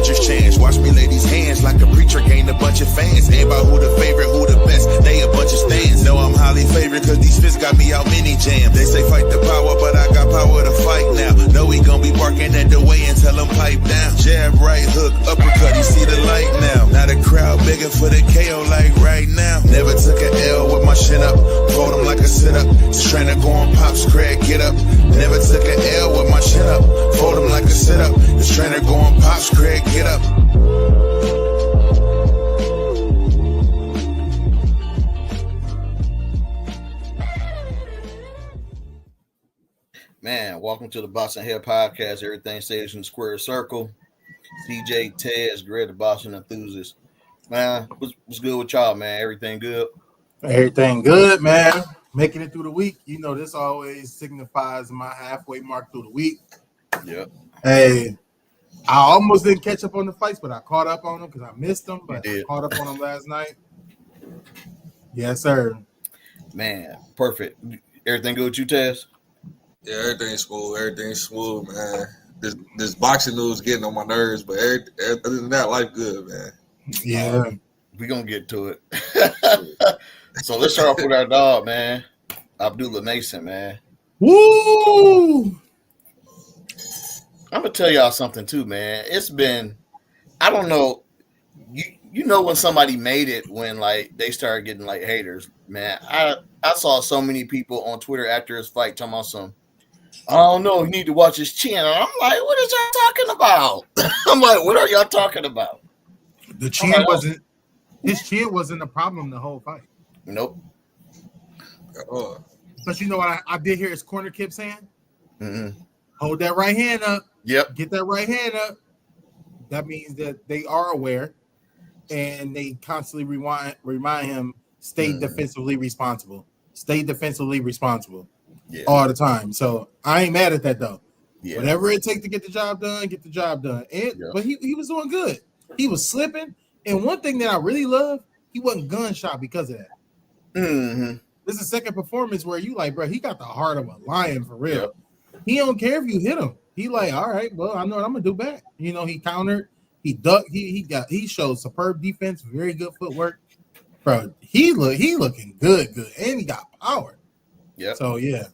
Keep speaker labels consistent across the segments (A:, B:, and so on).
A: puncher's chance. Watch me lay these hands like a preacher gained a bunch of fans. Ain't about who the favorite, who the best, they a bunch of stands. Know I'm highly favored cause these fists got me out many jams. They say fight the power, but I got power to fight now. Know he gon' be barking at the way and tell him pipe down. Jab, right hook, uppercut, you see the light now. Now the crowd begging for the KO like right now. Never took an L with my chin up, hold him like a sit-up. This trainer going pops, Craig, get up. Never took an L with my chin up, fold him like a sit-up. This trainer going pops, Craig, get up.
B: Man, welcome to the Boxing Head Podcast. Everything stays in the square circle. CJ, Tez, Greg, the boxing enthusiast. Man, what's good with y'all, man? Everything good?
C: Everything good, man. Making it through the week. You know, this always signifies my halfway mark through the week.
B: Yep.
C: Hey, I almost didn't catch up on the fights, but I caught up on them because I missed them. But I caught up on them last night. Yes, sir.
B: Man, perfect. Everything good with you, Tez?
D: Yeah, everything's smooth. Everything's smooth, man. This boxing news getting on my nerves, but other than that, life good, man.
C: Yeah.
B: We're going to get to it. So let's start off with our dog, man. Abdullah Mason, man.
C: Woo!
B: I'm going to tell y'all something, too, man. It's been, I don't know, you know when somebody made it when, like, they started getting, like, haters, man. I saw so many people on Twitter after his fight talking about some, I don't know, you need to watch his chin. And I'm like, what is y'all talking about? I'm like, what are y'all talking about?
C: The chin his chin wasn't a problem the whole fight.
B: Nope.
C: But you know what I did hear his corner kept saying?
B: Mm-hmm.
C: Hold that right hand up.
B: Yep.
C: Get that right hand up. That means that they are aware and they constantly remind him, stay defensively responsible. Stay defensively responsible all the time. So I ain't mad at that though. Yeah. Whatever it takes to get the job done, get the job done. But he was doing good. He was slipping. And one thing that I really love, he wasn't gunshot because of that.
B: Mm-hmm.
C: This is the second performance where you like, bro, he got the heart of a lion for real. Yep. He don't care if you hit him. He like, all right, well, I know what I'm gonna do back. You know, he countered, he ducked, he showed superb defense, very good footwork. Bro, he looking good, and he got power.
B: Yeah.
C: So yeah.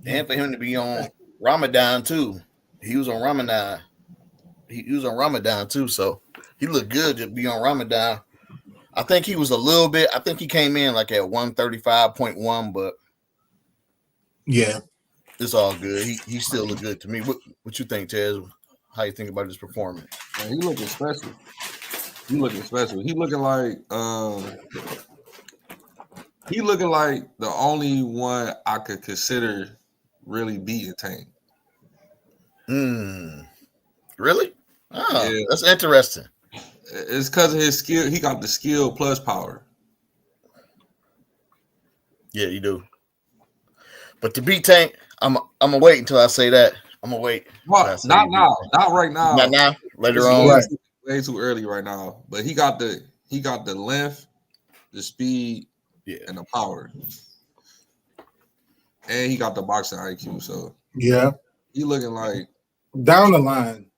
B: And for him to be on Ramadan too. He was on Ramadan. He was on Ramadan too, so he looked good to be on Ramadan. I think he was a little bit. I think he came in like at 135.1, but
C: yeah,
B: it's all good. He still looked good to me. What you think, Tez? How you think about his performance?
D: Man, he looking special. He looking like the only one I could consider really beating Tank.
B: Really? Oh, yeah. That's interesting.
D: It's because of his skill. He got the skill plus power.
B: Yeah, you do. But to beat Tank, I'm gonna wait until I say that. I'm gonna wait.
D: Not now. Not right now.
B: Not now. Later on.
D: Way too early right now. But he got the length, the speed, and the power. And he got the boxing IQ. So
C: yeah,
D: he looking like
C: down the line,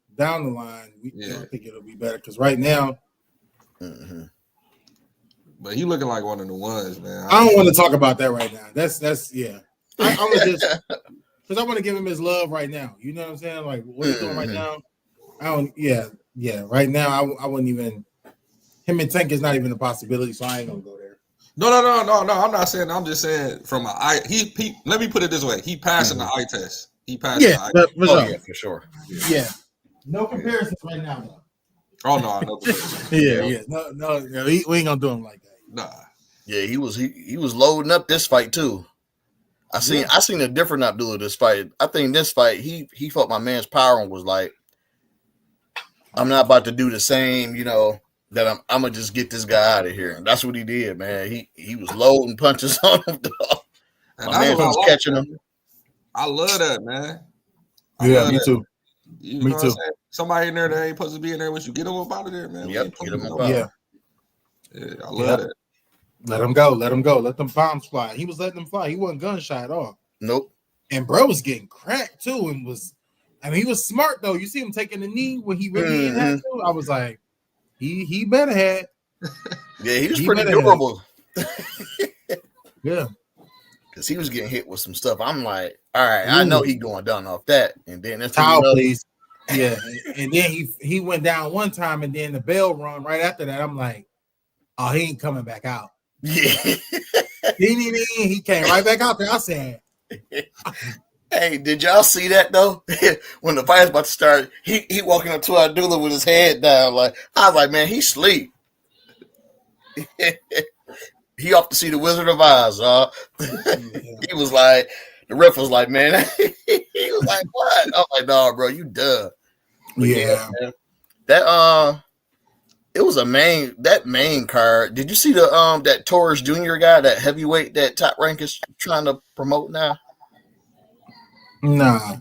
C: we don't think it'll be better because right now.
B: Mm-hmm.
D: But he looking like one of the ones, man.
C: I don't want to talk about that right now. That's yeah. I'm gonna just because I want to give him his love right now. You know what I'm saying? Like what he's doing right now. I don't. Yeah. Right now, I wouldn't even. Him and Tank is not even a possibility, so I ain't gonna go there.
D: No. I'm not saying. I'm just saying from an eye. He let me put it this way. He passing the eye test. He passed the eye test.
B: Yeah, for sure.
C: Yeah. No comparisons right now, though.
D: Oh no, no comparisons.
C: Yeah. No. We ain't gonna do him like that.
D: Nah.
B: Yeah, he was loading up this fight too. I seen a different Abdullah this fight. I think this fight he felt my man's power and was like, I'm not about to do the same, you know, that I'm gonna just get this guy out of here. And that's what he did, man. He was loading punches on him. My man was catching him.
D: I love that, man.
C: Me too.
D: Me too. Somebody in there that ain't supposed to be in there with you. Get him up out of there, man.
B: Yep, get him up out.
C: Yeah,
D: I love that.
C: Let him go. Let them bombs fly. He was letting them fly. He wasn't gunshot at all.
B: Nope.
C: And bro was getting cracked too, and was I mean, he was smart though. You see him taking the knee when he really didn't have to. I was like, he better had.
B: Yeah, he was pretty durable.
C: Yeah.
B: Because he was getting hit with some stuff. I'm like, all right, I know he going down off that. And then that's
C: towel, please. Yeah. And then he went down one time, and then the bell rung right after that. I'm like, oh, he ain't coming back out.
B: Yeah.
C: He came right back out there. I said,
B: hey, did y'all see that though? When the fight's about to start, he walking up to Abdullah with his head down. Like, I was like, man, he sleep. He off to see the Wizard of Oz. He was like, the ref was like, man, he was like, what? I was like, no, bro, you done.
C: Yeah.
B: Man, that it was that main card. Did you see the that Torres Jr. guy, that heavyweight that Top Rank is trying to promote now?
C: Nah.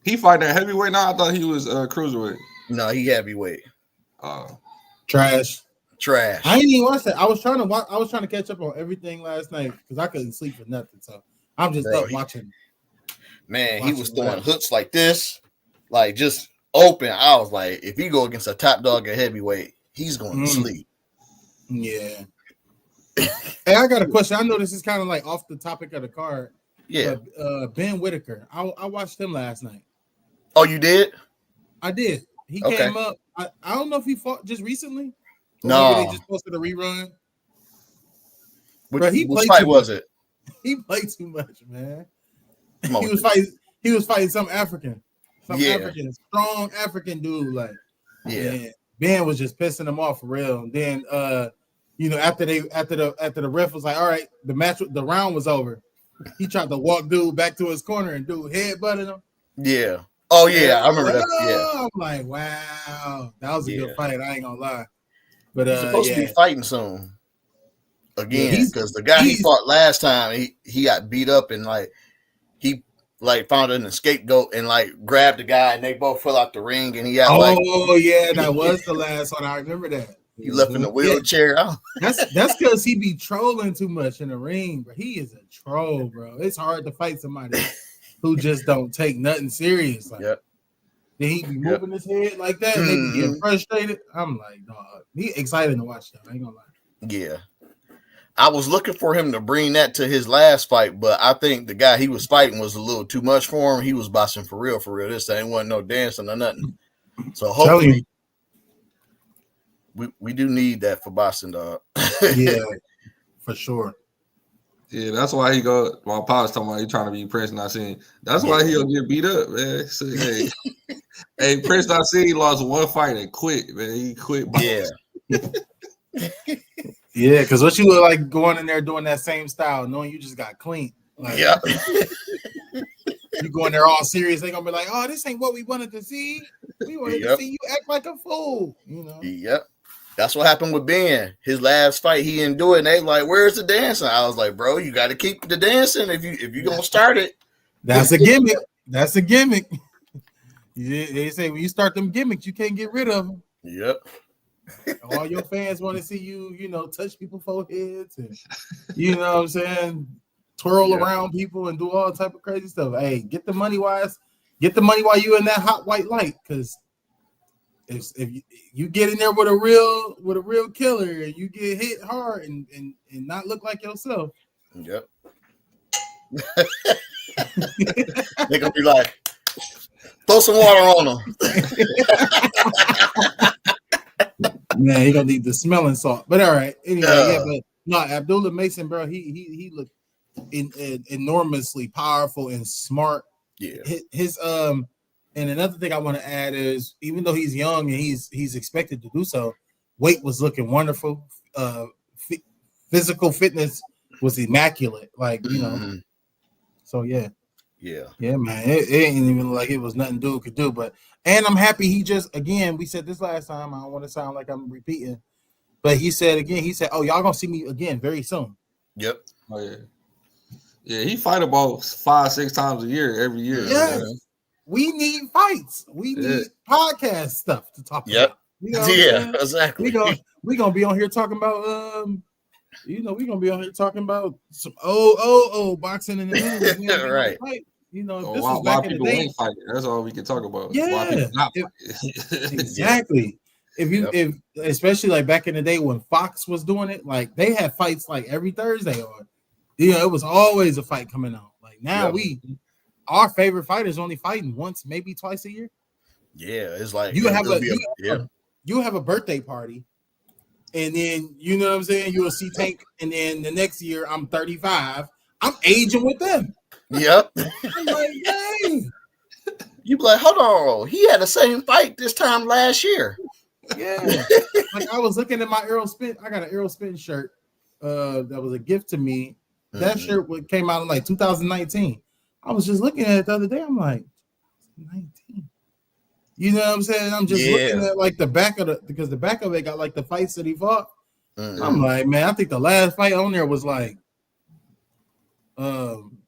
D: He fighting at heavyweight now? I thought he was cruiserweight.
B: No, he heavyweight.
C: Trash.
B: I
C: didn't even watch that. I was trying to catch up on everything last night because I couldn't sleep for nothing. So I'm just up watching.
B: Man, he was throwing hooks like this, like just open. I was like, if he go against a top dog at heavyweight, he's going to sleep.
C: Yeah. Hey, I got a question. I know this is kind of like off the topic of the card.
B: Yeah.
C: But, Ben Whitaker. I watched him last night.
B: Oh, you did?
C: I did. He came up. I don't know if he fought just recently.
B: No,
C: maybe they just posted a rerun.
B: Which fight was it?
C: He played too much, man. He was fighting some African, strong African dude. Like, man, Ben was just pissing him off for real. And then, after the ref was like, all right, the round was over. He tried to walk dude back to his corner and dude headbutted him.
B: Yeah. Oh yeah, I remember that. Yeah.
C: I'm like, wow, that was a good fight. I ain't gonna lie. But
B: he's supposed to be fighting soon again because the guy he fought last time he got beat up and he found an scapegoat and grabbed the guy and they both fell out the ring and he got
C: that was the last one. I remember that.
B: He left in the wheelchair.
C: Oh. That's because he be trolling too much in the ring, bro. He is a troll, bro. It's hard to fight somebody who just don't take nothing serious. Then he be moving his head like that and they be getting frustrated. I'm like, dog, he excited to watch that. I ain't gonna lie.
B: Yeah. I was looking for him to bring that to his last fight, but I think the guy he was fighting was a little too much for him. He was boxing for real. This ain't wasn't no dancing or nothing. So hopefully we do need that for boxing, dog.
C: Yeah, for sure.
D: Yeah, that's why he go. My pops talking about he trying to be Prince Nassim. That's why he'll get beat up, man. So, hey, Prince Nassim lost one fight and quit, man. He quit.
B: Yeah.
C: Yeah, because what you look like going in there doing that same style, knowing you just got clean. Like,
B: yeah.
C: You go in there all serious, they gonna be like, "Oh, this ain't what we wanted to see. We wanted to see you act like a fool."
B: Yep. That's what happened with Ben. His last fight, he didn't do it. And they like, "Where's the dancing?" I was like, "Bro, you got to keep the dancing if you gonna start it."
C: That's a gimmick. That's a gimmick. They say when you start them gimmicks, you can't get rid of them.
B: Yep.
C: All your fans want to see you, touch people's foreheads and what I'm saying, twirl around people and do all type of crazy stuff. Hey, get the money while you in that hot white light, because if you get in there with a real killer and you get hit hard and not look like yourself.
B: Yep. They're gonna be like, throw some water on them.
C: Man, he gonna need the smelling salt. But all right, anyway, but no, Abdullah Mason, bro, he looked enormously powerful and smart.
B: Yeah.
C: His and another thing I want to add is, even though he's young and he's expected to do so, weight was looking wonderful. Physical fitness was immaculate. So yeah, man, it ain't even like it was nothing dude could do. And I'm happy he just, again, we said this last time. I don't want to sound like I'm repeating, but he said, "Oh, y'all gonna see me again very soon."
B: Yep.
D: Oh yeah. Yeah, he fight about 5-6 times a year, every year.
C: Yes. Man. We need fights. We need podcast stuff to talk about.
B: Exactly.
C: We're gonna be on here talking about we're gonna be on here talking about some old boxing in the news.
B: Right.
C: You know, if
D: Or
C: this
D: why,
C: was
D: why
C: back in the
D: people
C: day,
D: ain't fighting? That's all we can talk about. Why
C: yeah,
D: people not fighting?
C: exactly. If especially like back in the day when Fox was doing it, like they had fights like every Thursday, or it was always a fight coming out. Like now our favorite fighters only fighting once, maybe twice a year.
B: Yeah, it's like
C: You have
B: it'll
C: you have a birthday party, and then you know what I'm saying. You'll see Tank, and then the next year I'm 35. I'm aging with them.
B: Yep.
C: I'm like, dang.
B: You be like, hold on, he had the same fight this time last year.
C: Yeah. Like I was looking at my Earl Spin. I got an Earl Spin shirt. That was a gift to me. That shirt came out in like 2019. I was just looking at it the other day. I'm like, 19. You know what I'm saying? I'm just looking at like the back of because the back of it got like the fights that he fought. I'm like, man, I think the last fight on there was like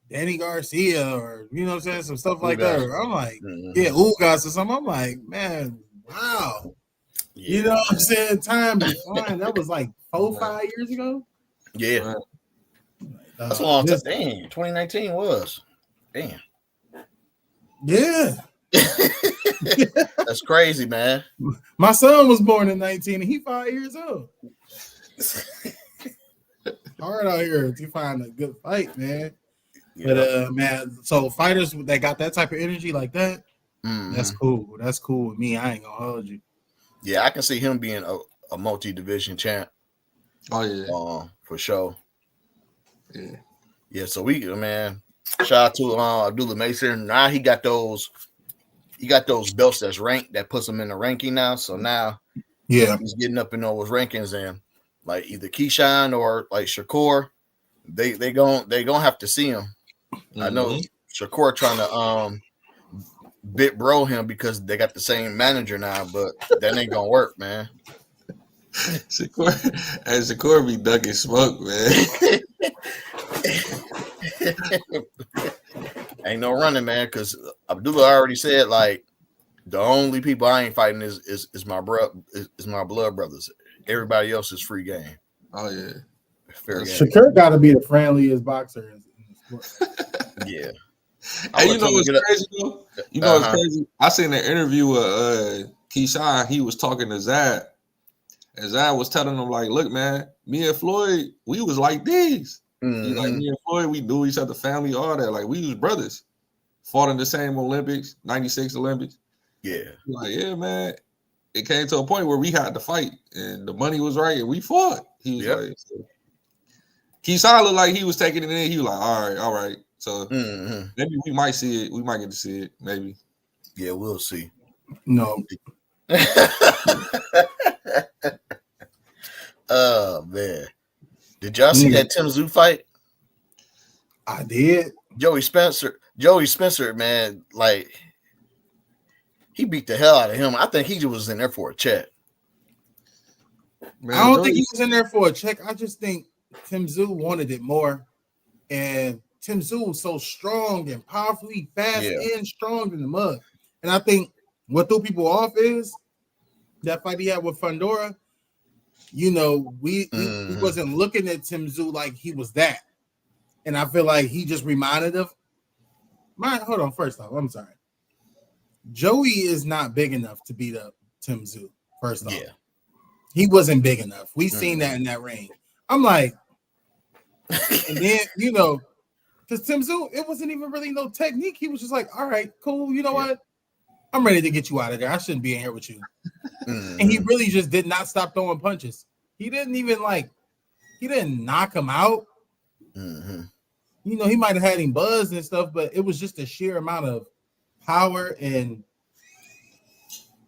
C: Danny Garcia, or you know what I'm saying, some stuff like that. I'm like, Ugas or something. I'm like, man, wow. You know what I'm saying? Time be flying. That was like 4-5 years ago.
B: Yeah. That's a long time. Damn, 2019 was. Damn.
C: Yeah.
B: That's crazy, man.
C: My son was born in 19 and he 5 years old. Hard out here to find a good fight, man. But man, so fighters that got that type of energy like that, that's cool. That's cool with me. I ain't gonna hold you.
B: Yeah, I can see him being a multi-division champ.
D: Oh yeah,
B: for sure.
D: Yeah,
B: yeah. So man, shout out to Abdullah Mason. Now he got those belts that's ranked, that puts him in the ranking now. So now, he's getting up in those rankings, and like either Keyshawn or like Shakur, they gonna have to see him. I know Shakur trying to bit bro him because they got the same manager now, but that ain't gonna work, man.
D: Shakur be ducking smoke, man.
B: Ain't no running, man, because Abdullah already said like the only people I ain't fighting is my blood brothers. Everybody else is free game.
D: Oh yeah,
C: fair game. Shakur got to be the friendliest boxer in the sport.
B: Yeah.
D: Hey, you know what's crazy though? You know what's crazy? I seen an interview with Keyshawn. He was talking to Zad, and Zad was telling him like, "Look, man, me and Floyd, we was like these. He's like, me and Floyd, we knew each other, family, all that. Like we was brothers. Fought in the same Olympics, '96 Olympics.
B: Yeah.
D: Like, yeah, man. It came to a point where we had to fight, and the money was right, and we fought. He was like, so. Keyshawn looked like he was taking it in. He was like, all right. So maybe we might see it. We might get to see it. Maybe.
B: Yeah, we'll see.
C: No.
B: Oh man, did y'all see that Tim Tszyu fight?
C: I did.
B: Joey Spencer, man, like he beat the hell out of him. I think he was in there for a check.
C: Man, I don't think he was in there for a check. I just think Tim Tszyu wanted it more. And Tim Tszyu was so strong and powerfully fast and strong in the mud. And I think what threw people off is that fight he had with Fundora. You know, we wasn't looking at Tim Tszyu like he was that. And I feel like he just reminded of hold on, first off, I'm sorry. Joey is not big enough to beat up Tim Tszyu, first off. Yeah. He wasn't big enough. We seen that in that ring. I'm like, and then, you know, because Tim Tszyu, it wasn't even really no technique. He was just like, all right, cool. You know what? I'm ready to get you out of there. I shouldn't be in here with you. And he really just did not stop throwing punches. He didn't even he didn't knock him out. You know, he might have had him buzzed and stuff, but it was just a sheer amount of power and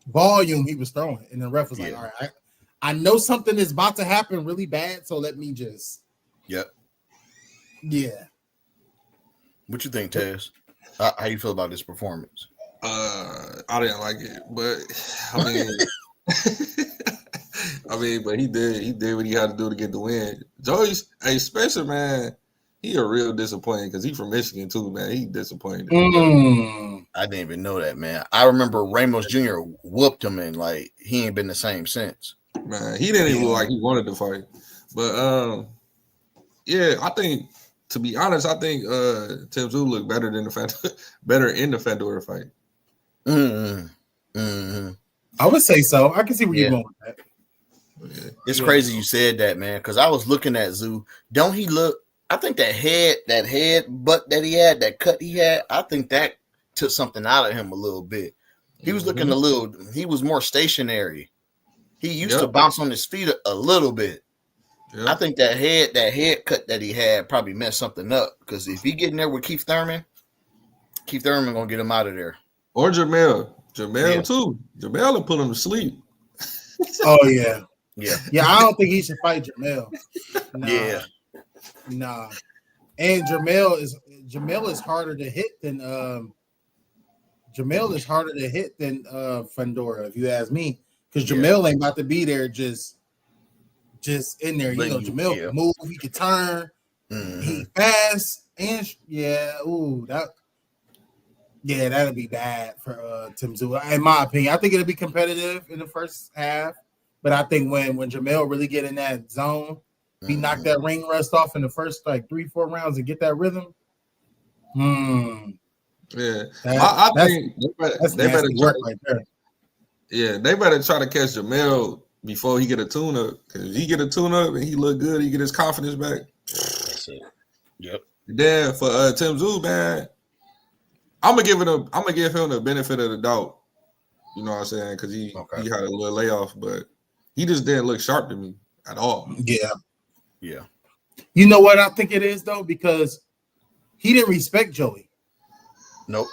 C: volume he was throwing. And the ref was like, all right, I know something is about to happen really bad, so let me just.
B: Yep.
C: Yeah.
B: What you think, Taz? How you feel about this performance?
D: I didn't like it, but I mean, but he did what he had to do to get the win. Spencer, man, he a real disappointing because he from Michigan too, man. He disappointed.
B: I didn't even know that, man. I remember Ramos Jr. whooped him, and like he ain't been the same since.
D: Man, he didn't even look like he wanted to fight. But yeah, I think to be honest, I think Tim Tszyu looked better than better in the Fedor fight.
B: Mm-hmm. Mm-hmm.
C: I would say so. I can see where you're going with that.
B: Yeah. It's crazy you said that, man, because I was looking at Tszyu. Don't he look? I think that head butt that he had, that cut he had, I think that took something out of him a little bit. He was looking he was more stationary. He used to bounce on his feet a little bit. Yep. I think that head cut that he had probably messed something up, because if he get in there with Keith Thurman gonna get him out of there.
D: Or Jamel too. Jamel will put him to sleep.
C: Oh yeah.
B: Yeah.
C: I don't think he should fight Jamel. Nah.
B: Yeah.
C: Nah. And Jamel is harder to hit than Fundora, if you ask me, because Jamel ain't about to be there just in there. You know, Jamel can move, he can turn, he fast, and that'll be bad for Tim Tszyu, in my opinion. I think it'll be competitive in the first half, but I think when Jamel really get in that zone, he knocked that ring rust off in the first like 3-4 rounds and get that rhythm.
D: Yeah, I think they better
C: work right there.
D: Yeah, they better try to catch Jamel before he get a tune-up. Because if he get a tune-up and he look good, he get his confidence back.
B: That's it. Yep.
D: Then for Tim Tszyu, man, I'm gonna give him the benefit of the doubt. You know what I'm saying? Because he had a little layoff, but he just didn't look sharp to me at all.
B: Yeah.
C: You know what I think it is though, because he didn't respect Joey.
B: Nope.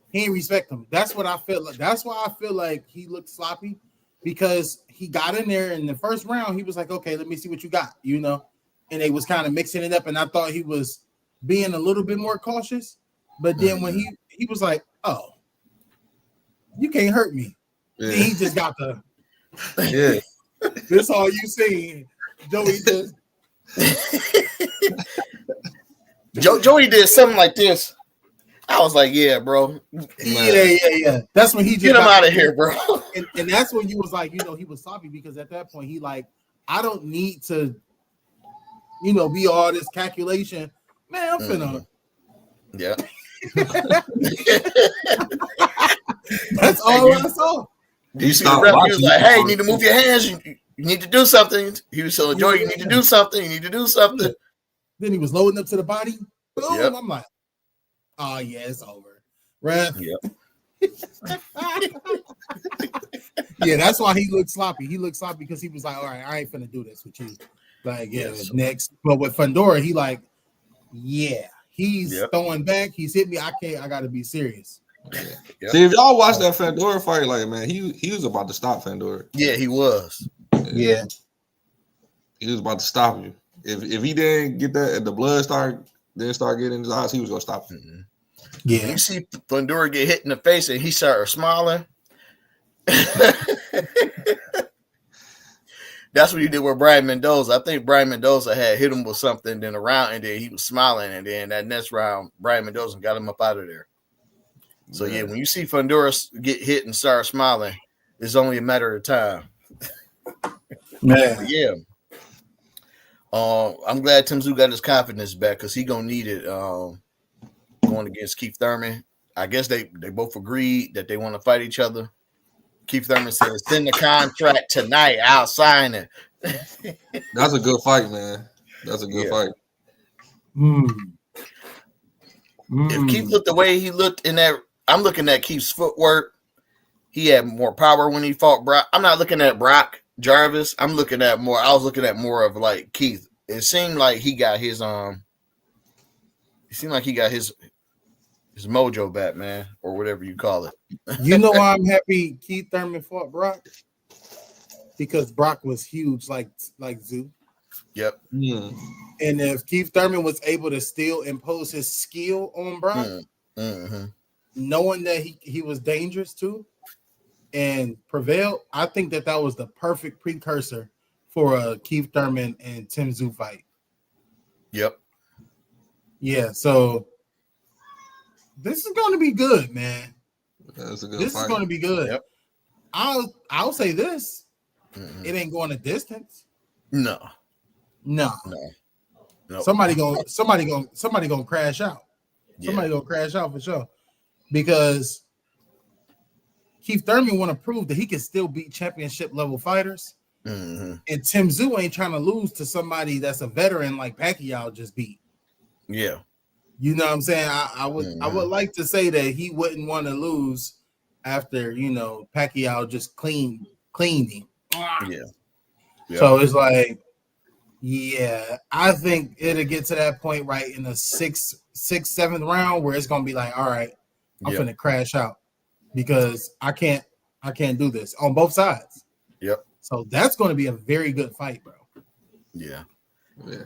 C: He didn't respect him. That's what I feel like. That's why I feel like he looked sloppy, because he got in there in the first round. He was like, okay, let me see what you got, you know? And they was kind of mixing it up, and I thought he was being a little bit more cautious. But then when he was like, oh, you can't hurt me. Yeah. Then he just got the this all you see. Joey just
B: Joey did something like this. I was like, yeah, bro.
C: Yeah. That's when he just
B: get him out of here, bro.
C: And that's when you was like, you know, he was sloppy, because at that point he like, I don't need to, you know, be all this calculation. Man, I'm finna.
B: Yeah.
C: That's all I saw.
B: You see the ref, he was like, hey, you need to move your hands. You need to do something. He was telling Joey, you need to do something. You need to do something.
C: Yeah. Then he was loading up to the body. Boom.
B: Yep.
C: I'm like, oh, yeah, it's over. Ref.
B: Yep.
C: Yeah, that's why he looked sloppy. He looked sloppy because he was like, all right, I ain't finna do this with you. Like, next. But with Fundora, he like, he's throwing back. He's hit me. I got to be serious.
D: Yep. See, if y'all watch that Fandora fight, like, man, he was about to stop Fandora.
B: Yeah, he was.
C: Yeah.
D: He was about to stop you. If he didn't get that, if the blood start getting in his eyes, he was gonna stop him.
B: Mm-hmm. Yeah. You see Fandora get hit in the face and he started smiling. That's what he did with Brian Mendoza. I think Brian Mendoza had hit him with something, then around, and then he was smiling, and then that next round, Brian Mendoza got him up out of there. So yeah, when you see Fundora get hit and start smiling, it's only a matter of time.
C: Man,
B: yeah. I'm glad Tim Tszyu got his confidence back, because he gonna need it. Going against Keith Thurman, I guess they both agreed that they want to fight each other. Keith Thurman said, "Send the contract tonight. I'll sign it."
D: That's a good fight, man. That's a good fight.
B: If Keith looked the way he looked in that, I'm looking at Keith's footwork. He had more power when he fought Brock. I'm not looking at Brock Jarvis. I was looking at more of like Keith. It seemed like he got his his mojo back, man, or whatever you call it.
C: You know why I'm happy Keith Thurman fought Brock? Because Brock was huge, like Tszyu.
B: Yep.
C: And if Keith Thurman was able to still impose his skill on Brock, knowing that he was dangerous too, and prevailed, I think that was the perfect precursor for a Keith Thurman and Tim Tszyu fight.
B: Yep.
C: Yeah, so this is going to be good, man.
D: That's a good
C: this
D: fight.
C: Is going to be good.
B: Yep.
C: I'll say this. It ain't going a distance.
B: No. Nope.
C: Somebody gonna crash out. Somebody gonna crash out for sure. Because Keith Thurman want to prove that he can still beat championship level fighters.
B: Mm-hmm.
C: And Tim Tszyu ain't trying to lose to somebody that's a veteran like Pacquiao just beat.
B: Yeah.
C: You know what I'm saying? I would like to say that he wouldn't want to lose after, Pacquiao just cleaned him.
B: Yeah.
C: So it's like, yeah, I think it'll get to that point right in the sixth, seventh round where it's gonna be like, all right, I'm finna crash out because I can't do this on both sides.
B: Yep.
C: So that's gonna be a very good fight, bro.
B: Yeah.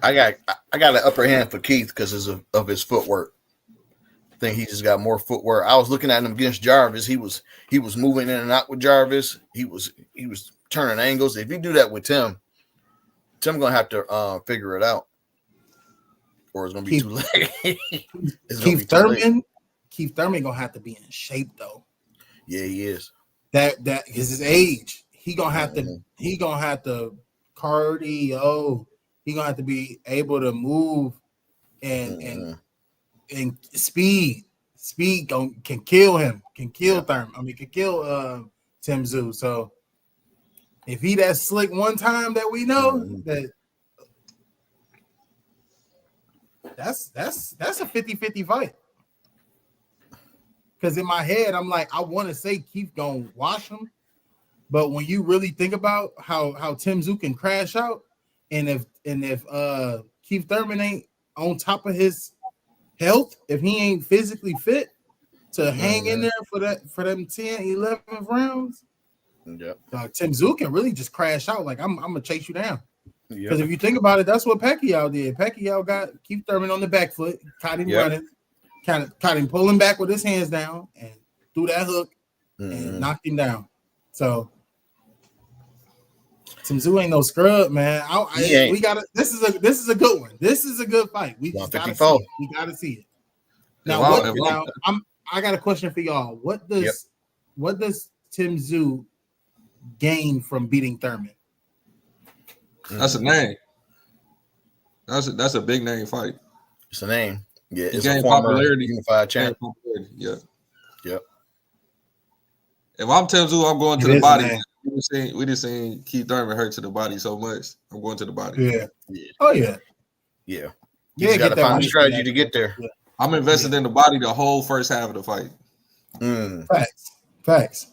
B: I got an upper hand for Keith because of his footwork. I think he just got more footwork. I was looking at him against Jarvis. He was moving in and out with Jarvis. He was turning angles. If you do that with Tim gonna have to figure it out, or it's gonna be too late.
C: Keith Thurman gonna have to be in shape though.
B: Yeah, he is.
C: That is his age. He gonna have to cardio. He gonna have to be able to move and speed. Speed can kill him. Can kill Thurman. I mean, can kill Tim Tszyu. So if he that slick one time that we know that's a 50-50 fight. Because in my head, I'm like, I want to say Keith gonna wash him, but when you really think about how Tim Tszyu can crash out, and if Keith Thurman ain't on top of his health, if he ain't physically fit to hang in there for them 10, 11 rounds, Tim Tszyu can really just crash out. Like, I'm gonna chase you down. Because if you think about it, that's what Pacquiao did. Pacquiao got Keith Thurman on the back foot, caught him running, caught him pulling back with his hands down, and threw that hook and knocked him down. So Tim Tszyu ain't no scrub, man. We gotta. This is a good one. This is a good fight. We just gotta see it. We gotta see it. Now, I got a question for y'all. What does Tim Tszyu gain from beating Thurman?
D: That's a name. That's a big name fight.
B: It's a name. Yeah,
D: it's a popularity.
B: Unified champ.
D: Yeah.
B: Yep.
D: If I'm Tim Tszyu, I'm going to the body. We just seen Keith Thurman hurt to the body so much. I'm going to the body.
C: Yeah. Oh yeah.
B: Yeah. You just got to find a strategy to get there. Yeah.
D: I'm invested in the body the whole first half of the fight.
C: Facts.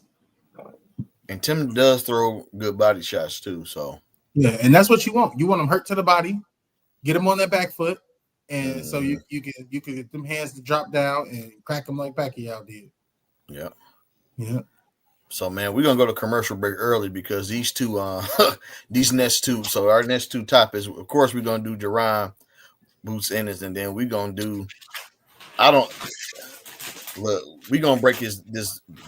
B: And Tim does throw good body shots too. So
C: yeah, and that's what you want. You want him hurt to the body, get him on that back foot, and so you can get them hands to drop down and crack them like Pacquiao did.
B: Yeah.
C: Yeah.
B: So man, we're gonna go to commercial break early because these two these next two. So our next two topics, of course, we're gonna do Jerron, Boots Ennis, and then we're gonna do we're gonna break this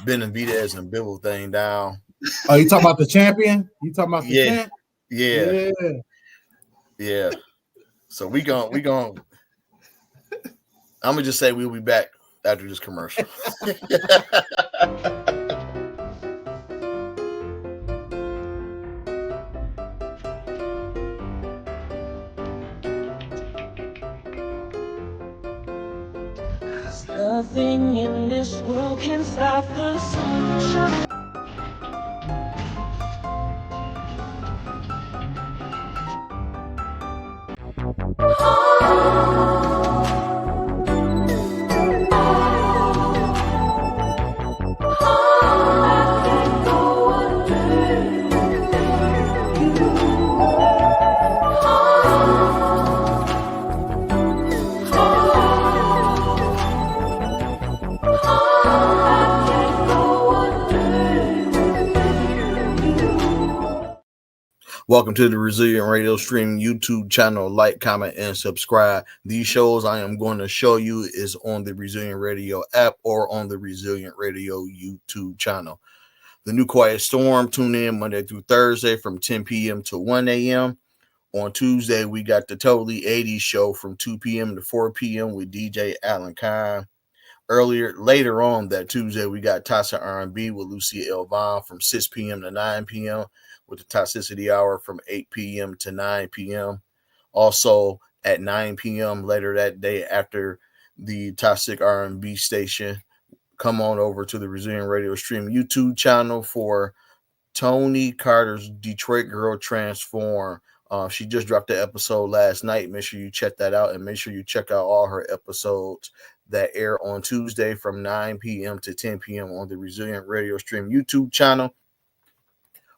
B: Benavidez and Bivol thing down.
C: Oh, you talking about the champion? You talking about the champ?
B: Yeah. So we gonna I'm gonna just say we'll be back after this commercial.
E: Nothing in this world can stop the sunshine.
B: Welcome to the Resilient Radio Stream YouTube channel. Like, comment, and subscribe. These shows I am going to show you is on the Resilient Radio app or on the Resilient Radio YouTube channel. The New Quiet Storm, tune in Monday through Thursday from 10 p.m. to 1 a.m. On Tuesday, we got the Totally 80s show from 2 p.m. to 4 p.m. with DJ Alan Kine. Later on that Tuesday, we got Tassa R&B with Lucia Elvon from 6 p.m. to 9 p.m. with the Toxicity Hour from 8 p.m. to 9 p.m. Also, at 9 p.m. later that day after the Toxic R&B station. Come on over to the Resilient Radio Stream YouTube channel for Tony Carter's Detroit Girl Transform. She just dropped the episode last night. Make sure you check that out, and make sure you check out all her episodes that air on Tuesday from 9 p.m. to 10 p.m. on the Resilient Radio Stream YouTube channel.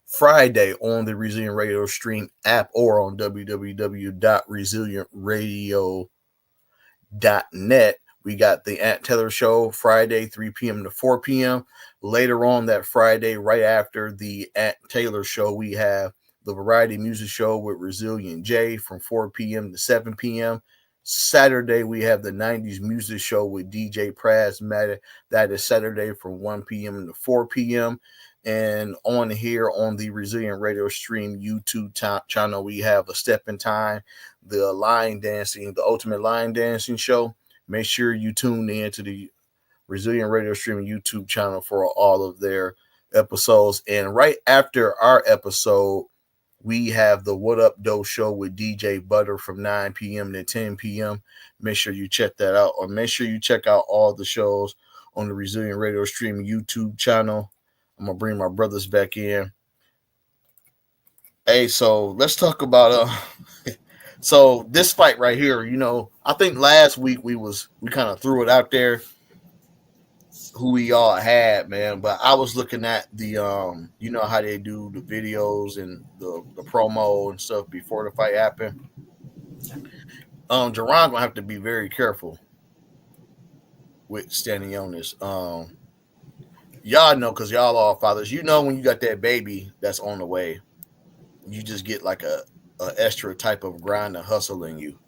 B: Friday on the Resilient Radio Stream app or on www.resilientradio.net. We got the Aunt Taylor Show Friday, 3 p.m. to 4 p.m. Later on that Friday, right after the Aunt Taylor Show, we have the Variety Music Show with Resilient J from 4 p.m. to 7 p.m. Saturday, we have the 90s Music Show with DJ Prasmatic. That is Saturday from 1 p.m. to 4 p.m. And on here on the Resilient Radio Stream YouTube channel, we have A Step in Time, the Ultimate Line Dancing Show. Make sure you tune in to the Resilient Radio Stream YouTube channel for all of their episodes. And right after our episode, we have the What Up Doe Show with DJ Butter from 9 p.m. to 10 p.m. Make sure you check that out, or make sure you check out all the shows on the Resilient Radio Stream YouTube channel. I'm going to bring my brothers back in. Hey, so let's talk about so this fight right here, I think last week we kind of threw it out there who we all had, man, but I was looking at the how they do the videos and the promo and stuff before the fight happened. Jerron gonna have to be very careful with standing on this. Y'all know, because y'all all fathers, when you got that baby that's on the way, you just get like a extra type of grind and hustle in you.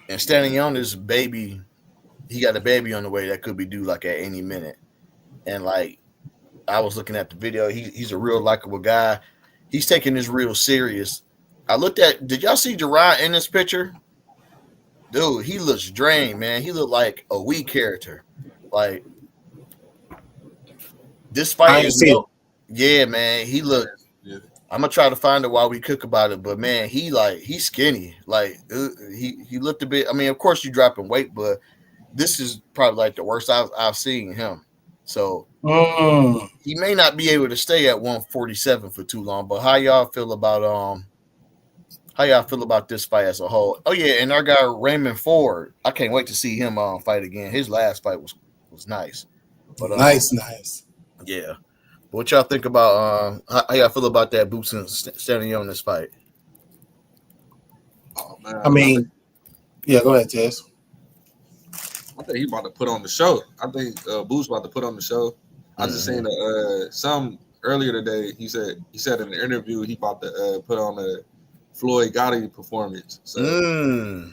B: And standing on this baby, he got a baby on the way that could be due like at any minute. And like, I was looking at the video, he's a real likable guy. He's taking this real serious. Did y'all see Jerron in this picture? Dude, he looks drained, man. He looked like a weak character. Like, this fight yeah, man. He looked. Yeah. I'm gonna try to find it while we cook about it, but man, he's skinny. Like he looked a bit. I mean, of course, you dropping weight, but this is probably like the worst I've seen him. So he may not be able to stay at 147 for too long. But how y'all feel about this fight as a whole? Oh yeah, and our guy Raymond Ford. I can't wait to see him fight again. His last fight was nice. But
C: nice.
B: Yeah. What y'all think about how y'all feel about that boots and standing on this fight?
D: Oh man.
C: I mean, yeah, go ahead, Tess.
D: I think he about to put on the show. I think Boots about to put on the show. I just seen some earlier today. He said in the interview he about to put on a Floyd Gotti performance. So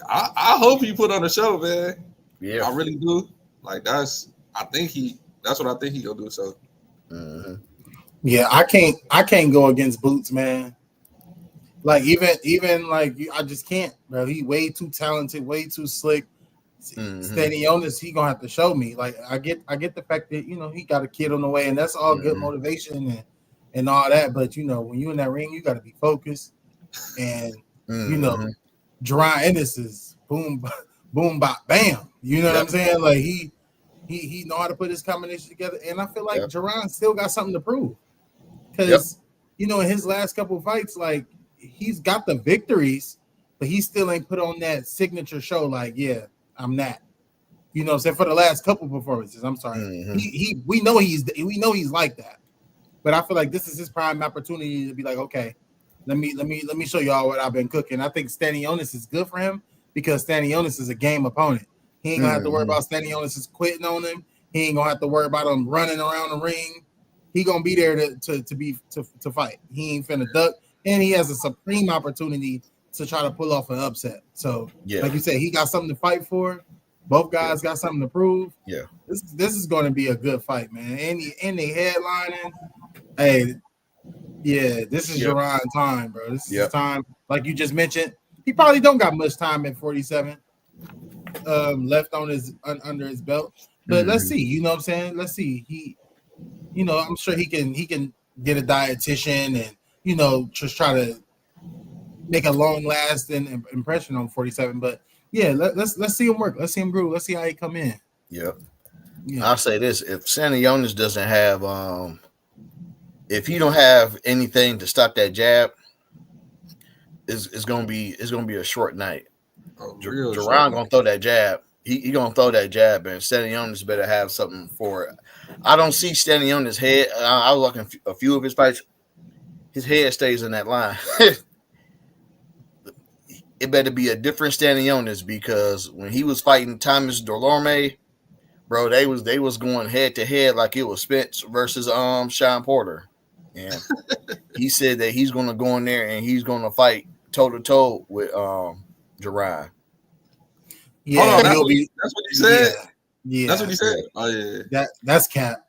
D: I hope he put on the show, man. Yeah, I really do. Like that's what I think he gonna do. So
C: yeah, I can't go against Boots, man. Like even like I just can't, bro. He way too talented, way too slick. Standing on this, he gonna have to show me. Like I get the fact that he got a kid on the way, and that's all good motivation and all that. But when you in that ring, you got to be focused. And Jerron Ennis is boom, boom, bop, bam. You know what I'm saying? Like he know how to put his combination together, and I feel like Jerron still got something to prove because in his last couple of fights, like he's got the victories, but he still ain't put on that signature show. Like, yeah, I'm that. You know what I'm saying? For the last couple performances, I'm sorry. We know he's like that, but I feel like this is his prime opportunity to be like, okay, let me show y'all what I've been cooking. I think Stanionis is good for him because Stanionis is a game opponent. He ain't gonna have to worry about Stanionis is quitting on him. He ain't gonna have to worry about him running around the ring. He gonna be there to fight. He ain't finna duck, and he has a supreme opportunity to try to pull off an upset. So, like you said, he got something to fight for. Both guys got something to prove. Yeah, this is going to be a good fight, man. And they headlining. Hey, yeah, this is Jerron time, bro. This is his time. Like you just mentioned, he probably don't got much time at 47 left on his under his belt. But let's see. You know what I'm saying? Let's see. He, I'm sure he can get a dietitian and just try to make a long lasting impression on 47. But yeah, let's see him work. Let's see him groove. Let's see how he come in.
B: Yep.
C: Yeah.
B: I'll say this: if Sanionis doesn't have, if he don't have anything to stop that jab, it's gonna be a short night. Jerron gonna throw that jab. He gonna throw that jab, and Stanionis better have something for it. I don't see Stanionis' head. I was looking a few of his fights. His head stays in that line. It better be a different Stanionis, because when he was fighting Thomas Delorme, bro, they was going head to head like it was Spence versus Sean Porter, and he said that he's gonna go in there and he's gonna fight toe to toe with Jerron.
C: Yeah,
D: that's what he said.
C: Yeah,
D: that's what he said. Oh yeah,
C: that's cap.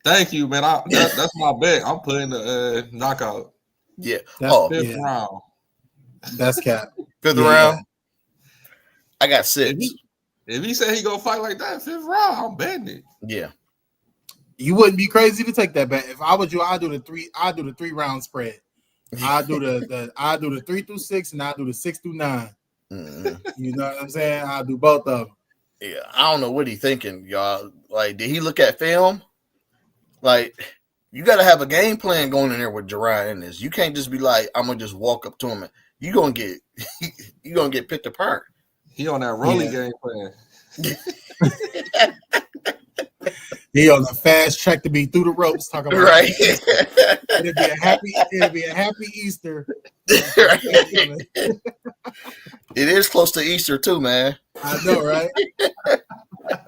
D: Thank you, man. That's my bet. I'm putting the knockout.
B: Yeah.
D: Fifth round.
C: That's cap.
B: Fifth round. I got 6.
D: If he said he gonna fight like that, 5th round, I'm betting it.
B: Yeah.
C: You wouldn't be crazy to take that bet. If I was you, I'd do the 3 round spread. I do the 3 through 6, and I do the 6 through 9. Mm-hmm. You know what I'm saying? I'll do both of them.
B: Yeah, I don't know what he's thinking, y'all. Like, did he look at film? Like, you got to have a game plan going in there with Jerron in this. You can't just be like, I'm gonna just walk up to him and you gonna get picked apart.
D: He on that rolling game plan.
C: He on the fast track to be through the ropes. Talking about
B: right.
C: It'll be a happy Easter.
B: Right. It is close to Easter too, man.
C: I know, right?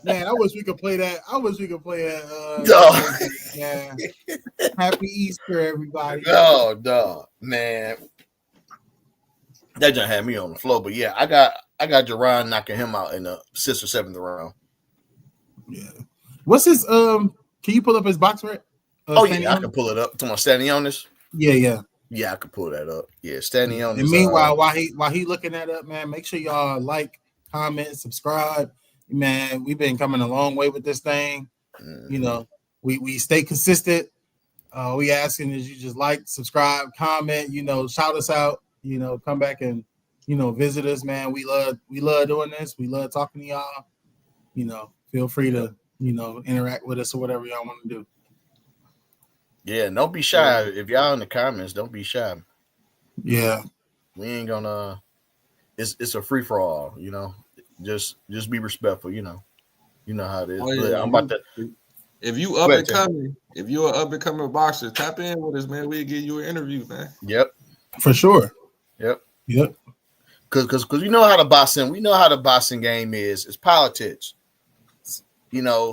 C: Man, I wish we could play that. Yeah. Happy Easter, everybody.
B: No, man. That just had me on the floor. But yeah, I got Jerron knocking him out in the 6th or 7th round.
C: Yeah. What's his can you pull up his box rec?
B: I can pull it up. To my Stanionis.
C: Yeah,
B: I can pull that up. Yeah, Stanionis.
C: And meanwhile, while he looking that up, man, make sure y'all like, comment, subscribe. Man, we've been coming a long way with this thing. Mm-hmm. You know, we stay consistent. We asking is you just like, subscribe, comment, shout us out, come back and visit us, man. We love doing this. We love talking to y'all. Feel free to interact with us or whatever y'all want to do.
B: Yeah, don't be shy. If y'all in the comments, don't be shy.
C: Yeah.
B: We ain't gonna it's a free for all, Just be respectful, You know how it is.
D: Oh, yeah.
B: I'm about to
D: if you up and coming, if you're an up and coming boxer, tap in with us, man. We'll give you an interview, man.
B: Yep.
C: For sure.
B: Yep.
C: Cause
B: we know how the boxing game is. It's politics.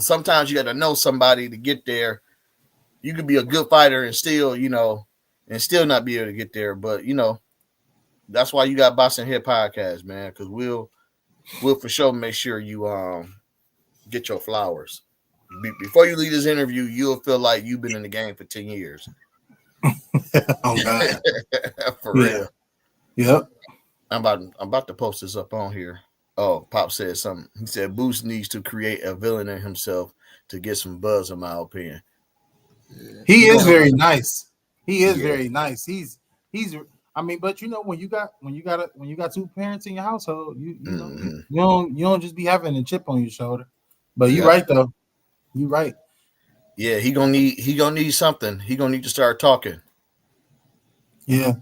B: Sometimes you got to know somebody to get there. You could be a good fighter and still, and still not be able to get there. But that's why you got Boxing Hit Podcast, man. Because we'll for sure make sure you get your flowers before you leave this interview. You'll feel like you've been in the game for 10 years.
C: Oh God,
B: for real.
C: Yep.
B: I'm about to post this up on here. Oh, Pop said something. He said Boots needs to create a villain in himself to get some buzz, in my opinion.
C: Yeah. He is very nice. He is very nice. He's I mean, but when you got 2 parents in your household, you don't just be having a chip on your shoulder. But you're right though. You're right.
B: Yeah, he gonna need something. He gonna need to start talking.
C: Yeah.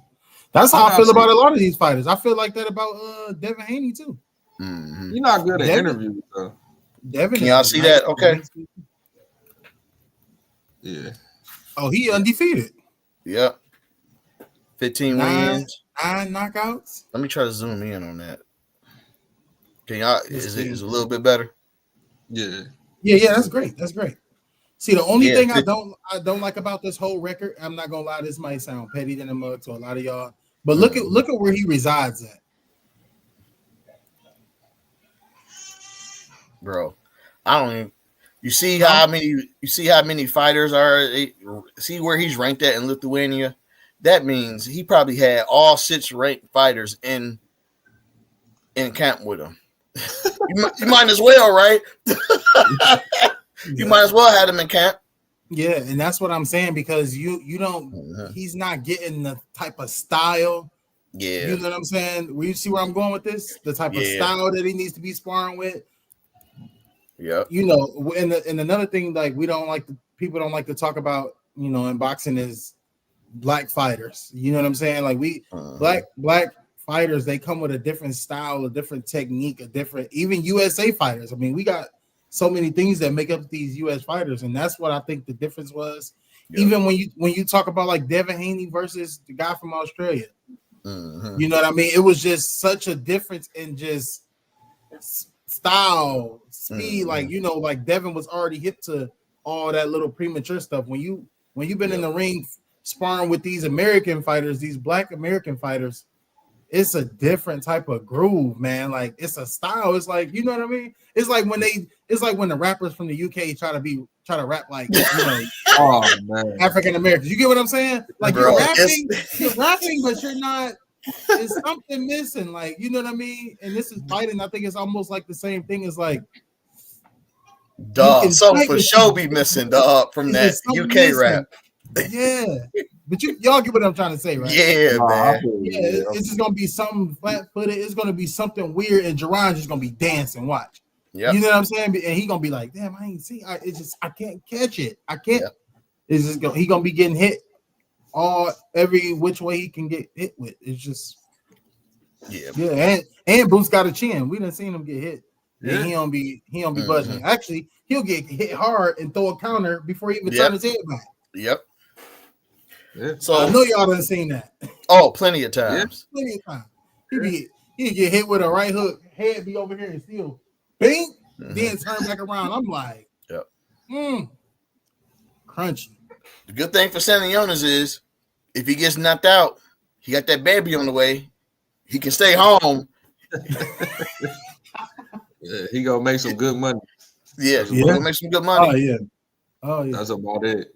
C: That's how I feel about a lot of these fighters. I feel like that about Devin Haney too.
B: Mm-hmm.
D: You're not good at interviews, though.
C: Devin,
B: can y'all see that? Okay.
D: Yeah.
C: Oh, he undefeated.
B: Yep. 15 wins.
C: 9 knockouts.
B: Let me try to zoom in on that. Can y'all? Is it a little bit better?
D: Yeah.
C: Yeah. That's great. See, the only thing I don't like about this whole record, I'm not gonna lie, this might sound petty than a mug to a lot of y'all, but look at where he resides at.
B: Bro, I don't even. You see how many fighters are? See where he's ranked at in Lithuania. That means he probably had all 6 ranked fighters in camp with him. you might as well, right? You might as well have him in camp.
C: Yeah, and that's what I'm saying, because you don't. He's not getting the type of style
B: Yeah.
C: You know what I'm saying? Will you see where I'm going with this? The type of style that he needs to be sparring with.
B: Yeah.
C: You know, and another thing, like people don't like to talk about, you know, in boxing is black fighters. You know what I'm saying? Like black fighters, they come with a different style, a different technique, a different, even USA fighters. I mean, we got so many things that make up these US fighters, and that's what I think the difference was. Yep. Even when you talk about like Devin Haney versus the guy from Australia, you know what I mean? It was just such a difference in just style, speed. Like, you know, like Devin was already hip to all that little premature stuff. When you've been in the ring sparring with these American fighters, these black American fighters, it's a different type of groove, man. Like, it's a style. It's like, you know what I mean? It's like when the rappers from the UK try to rap like, you know, African Americans. You get what I'm saying? Like, you're rapping, but you're not. There's something missing, like, you know what I mean? And this is fighting. I think it's almost like the same thing as like,
B: dog. So for sure be missing, dog, from that UK missing. Rap.
C: Yeah, but y'all get what I'm trying to say, right?
B: Yeah, man.
C: Yeah, it's just gonna be something flat-footed. It's gonna be something weird, and Jerron's just gonna be dancing. Watch. Yep. You know what I'm saying? And he gonna be like, "Damn, I ain't see. I can't catch it. I can't." Yep. It's just he gonna be getting hit every which way he can get hit with. It's just and Boots got a chin. We done seen him get hit. Yeah. And he don't be budging. Actually, he'll get hit hard and throw a counter before he even turn his head back.
B: Yep.
C: Yeah. So I know y'all done seen that.
B: Oh, plenty of times.
C: Yeah. Plenty of times. He get hit with a right hook, head be over here and still bing, then turn back around. I'm like, crunchy.
B: The good thing for Sandy Jonas is if he gets knocked out, he got that baby on the way. He can stay home.
D: Yeah, he gonna make some good money.
B: Yeah, gonna make some good money.
C: Oh yeah.
D: That's about it.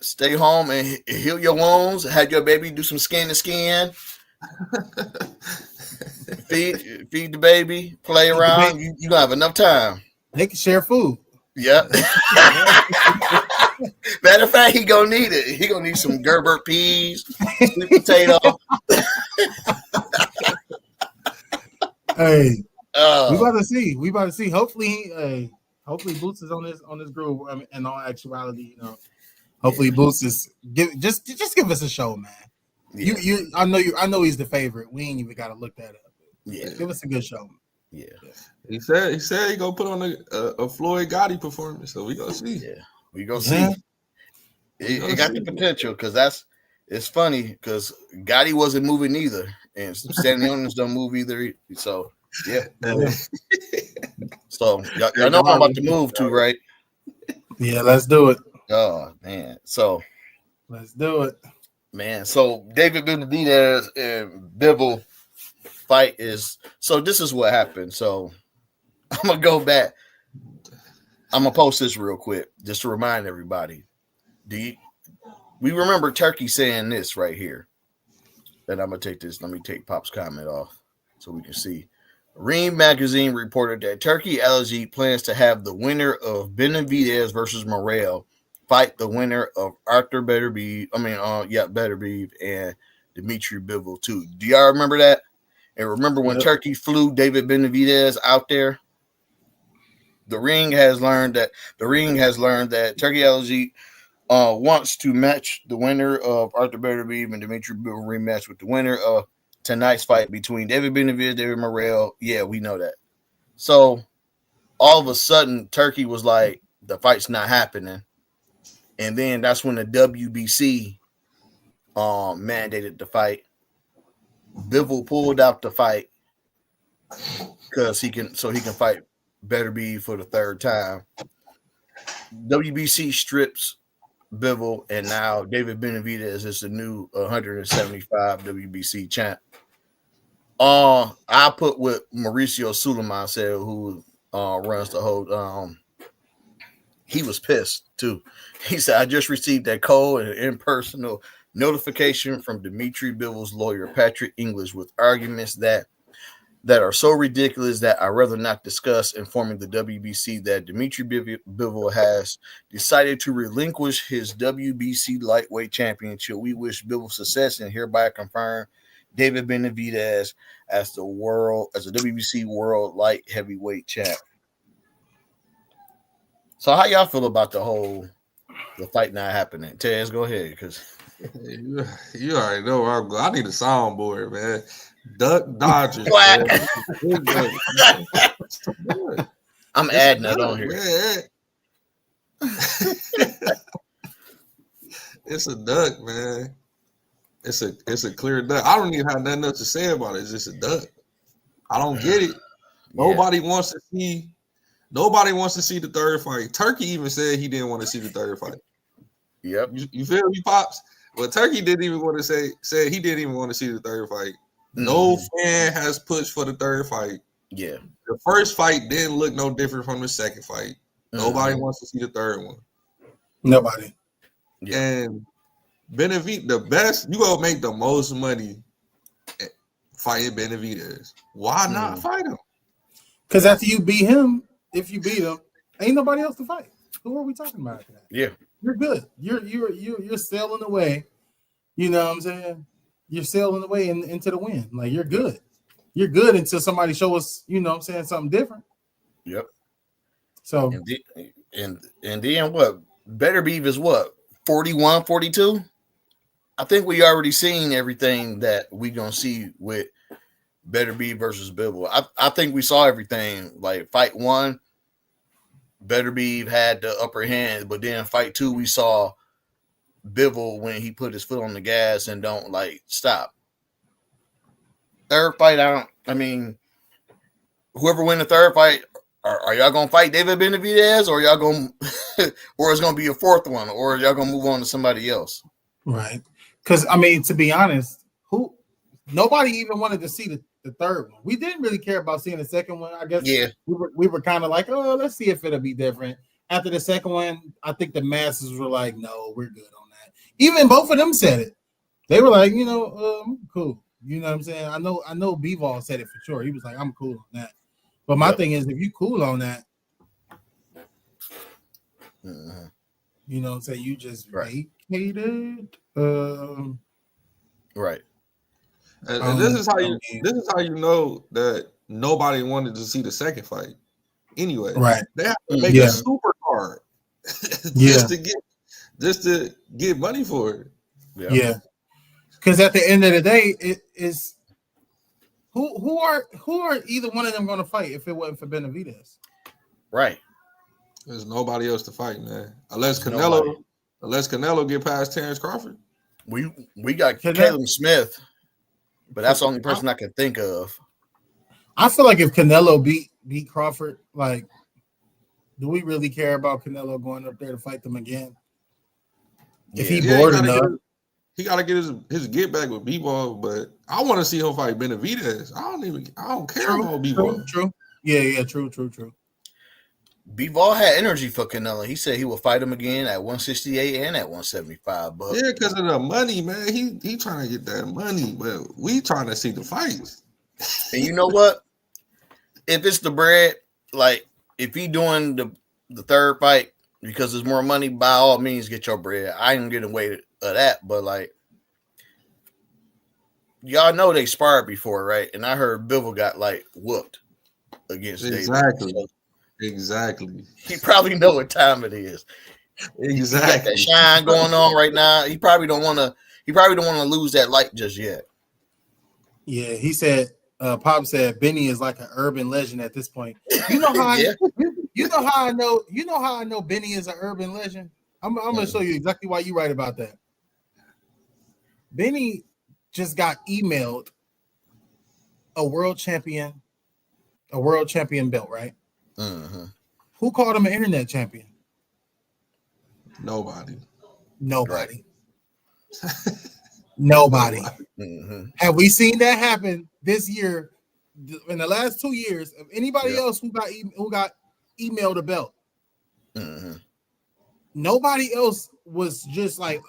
B: Stay home and heal your wounds. Have your baby do some skin to skin. feed the baby. Play around. You gonna have enough time.
C: They can share food.
B: Yeah. Matter of fact, he gonna need it. He gonna need some Gerber peas, sweet potato.
C: Hey, we about to see. Hopefully, Boots is on this groove. I mean, in all actuality, you know. Hopefully, Boots is just give us a show, man. Yeah. I know he's the favorite. We ain't even got to look that up. Yeah, give us a good show.
B: Yeah.
D: He said he gonna put on a Floyd Gotti performance, so we gonna see.
B: Yeah, we gonna see. It got the potential because it's funny because Gotti wasn't moving either, and Sandy Jonas don't move either. So yeah. So y'all know I'm about to move too, right?
C: Yeah, let's do it.
B: Oh man, so
C: let's do it,
B: man. So David Benavidez and Bivol fight is so. This is what happened. So I'm gonna go back. I'm gonna post this real quick just to remind everybody. We remember Turkey saying this right here? And I'm gonna take this. Let me take Pop's comment off so we can see. Ream magazine reported that Turkey Allergy plans to have the winner of Benavidez versus Morrell fight the winner of Arthur Beterbiev and Dimitri Bivol too. Do y'all remember that? And remember when Turkey flew David Benavidez out there? The ring has learned that Turkey Allergy wants to match the winner of Arthur Beterbiev and Dimitri Bivol rematch with the winner of tonight's fight between David Benavidez, David Morrell. Yeah, we know that. So all of a sudden, Turkey was like, the fight's not happening. And then that's when the WBC mandated the fight. Bivol pulled out the fight because he can fight Beterbiev for the third time. WBC strips Bivol, and now David Benavidez is the new 175 WBC champ. I put what Mauricio Suleiman said, who runs the whole. He was pissed too. He said, "I just received that cold and impersonal notification from Dimitri Bivol's lawyer, Patrick English, with arguments that are so ridiculous that I'd rather not discuss, informing the WBC that Dimitri Bivol has decided to relinquish his WBC lightweight championship. We wish Bivol success and hereby confirm David Benavidez as the WBC World Light Heavyweight Champ. So how y'all feel about the fight not happening? Tez, go ahead, because
D: you already know where I'm going. I need a soundboard, man. Duck Dodgers. Man.
B: I'm adding that on here.
D: Man. It's a duck, man. It's a clear duck. I don't even have nothing else to say about it. It's just a duck. I don't get it. Nobody wants to see the third fight. Turkey even said he didn't want to see the third fight.
B: Yep.
D: You feel me, Pops? But Turkey didn't even want to said he didn't even want to see the third fight. No fan has pushed for the third fight.
B: Yeah.
D: The first fight didn't look no different from the second fight. Nobody wants to see the third one.
C: Nobody.
B: Yeah.
D: And Benavidez, the best, you gonna make the most money fighting Benavidez. Why not fight him?
C: Because after you beat him, if you beat him, ain't nobody else to fight. Who are we talking about after that?
B: Yeah.
C: You're good. You're sailing away. You know what I'm saying? You're sailing away into the wind. Like you're good. You're good until somebody show us, you know what I'm saying, something different.
B: Yep.
C: So
B: and then what? Better Beef is what? 41, 42? I think we already seen everything that we gonna see with Better Beef versus Bivol. I think we saw everything. Like fight 1, Better Beef had the upper hand, but then fight 2, we saw Bivol when he put his foot on the gas and don't like stop. Third fight, whoever win the third fight, are y'all gonna fight David Benavidez, or y'all gonna, or it's gonna be a fourth one, or y'all gonna move on to somebody else?
C: right. Because to be honest, nobody even wanted to see the third one. We didn't really care about seeing the second one. I guess we were kind of like, oh, let's see if it'll be different. After the second one, I think the masses were like, no, we're good on that. Even both of them said it. They were like, cool. You know what I'm saying? I know Bivol said it for sure. He was like, I'm cool on that. But my thing is, if you cool on that, you know what I'm saying, you just vacated.
B: Right.
D: And this is how you know that nobody wanted to see the second fight. Anyway,
C: right?
D: They have to make a super card just to get money for it.
C: Yeah. Because at the end of the day, it is who are either one of them going to fight if it wasn't for Benavidez?
B: Right.
D: There's nobody else to fight, man. Unless Canelo get past Terrence Crawford.
B: We got Caleb Smith, but that's the only person I can think of.
C: I feel like if Canelo beat Crawford, like, do we really care about Canelo going up there to fight them again? If he bored enough.
D: He got to get his get back with Bivol, but I want to see him fight Benavidez. I don't care about Bivol.
C: True. Yeah, true.
B: Bivol had energy for Canelo. He said he will fight him again at 168 and at 175. But
D: yeah, because of the money, man. He trying to get that money, but we trying to see the fights.
B: And you know what? If it's the bread, like if he doing the third fight because there's more money, by all means get your bread. I ain't getting away of that, but like y'all know they sparred before, right? And I heard Bivol got like whooped against
D: exactly.
B: David.
D: Exactly.
B: He probably know what time it is.
D: Exactly.
B: He got that shine going on right now. He probably don't want to lose that light just yet.
C: Yeah, he said. Pop said Benny is like an urban legend at this point. You know how you know how I know Benny is an urban legend. I'm gonna show you exactly why you right about that. Benny just got emailed a world champion belt, right?
B: Mm-hmm.
C: Who called him an internet champion?
D: Nobody.
C: Nobody.
B: Mm-hmm.
C: Have we seen that happen this year? In the last 2 years, of anybody else who got emailed a belt?
B: Mm-hmm.
C: Nobody else was just like,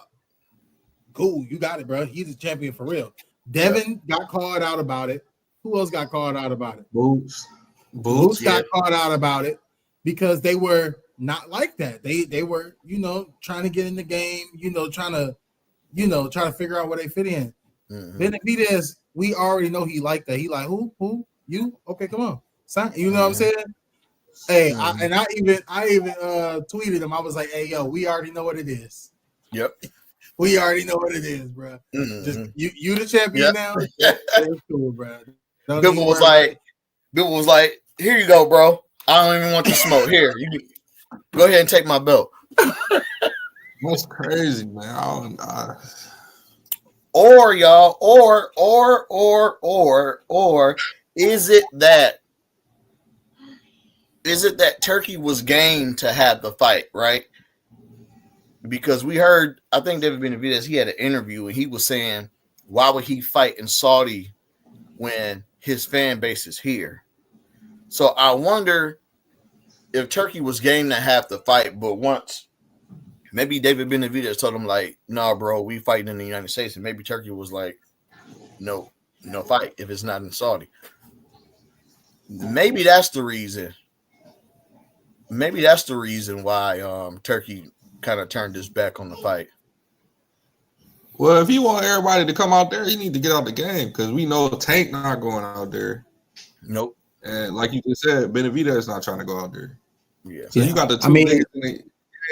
C: cool, you got it, bro. He's a champion for real. Devin got called out about it. Who else got called out about it?
D: Boots
C: got called out about it because they were not like that. They were, trying to get in the game, trying to figure out where they fit in. Benavidez, we already know he like that. He like who you? Okay, come on, sign. You know what I'm saying? Hey, I even tweeted him. I was like, hey, yo, we already know what it is.
B: Yep.
C: We already know what it is, bro. Just you the champion now. It's cool, bro.
B: Bill was like, here you go, bro. I don't even want the smoke. Here, you go ahead and take my belt.
D: That's crazy, man.
B: Or y'all, or is it that Turkey was game to have the fight, right? Because we heard, I think David Benavidez, he had an interview and he was saying, why would he fight in Saudi when his fan base is here? So I wonder if Turkey was game to have the fight, but once maybe David Benavidez told him like, nah, bro, we fighting in the United States, and maybe Turkey was like, no fight if it's not in Saudi. Maybe that's the reason. Maybe that's the reason why Turkey kind of turned his back on the fight.
D: Well, if he want everybody to come out there, he need to get out the game because we know Tank not going out there.
B: Nope.
D: And like you just said, Benavidez is not trying to go out there.
B: Yeah.
D: So you got the two niggas in the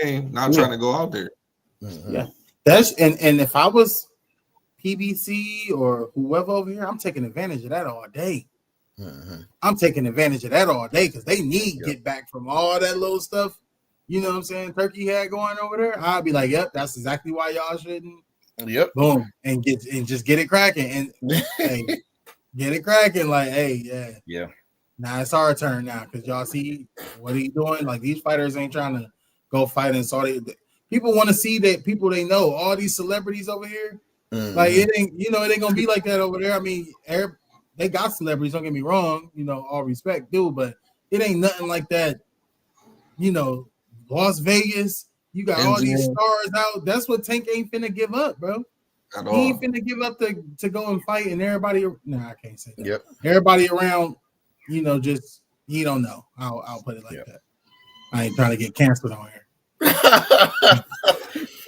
D: game not trying to go out there.
B: Mm-hmm.
C: Yeah. That's and if I was PBC or whoever over here, I'm taking advantage of that all day.
B: Mm-hmm.
C: I'm taking advantage of that all day because they need to get back from all that little stuff. You know what I'm saying? Turkey had going over there. I'll be like, yep, that's exactly why y'all shouldn't.
B: Yep.
C: Boom. And just get it cracking. And hey, get it cracking. Like, hey,
B: yeah.
C: Now it's our turn now because y'all see what he doing. Like these fighters ain't trying to go fight in Saudi. People want to see that people they know. All these celebrities over here, like it ain't gonna be like that over there. I mean, they got celebrities. Don't get me wrong. All respect, dude, but it ain't nothing like that. Las Vegas, you got all these stars out. That's what Tank ain't finna give up, bro. He ain't finna give up to go and fight, and everybody. Nah, I can't say that.
B: Yep.
C: Everybody around, just he don't know. I'll put it like that. I ain't trying to get canceled on here.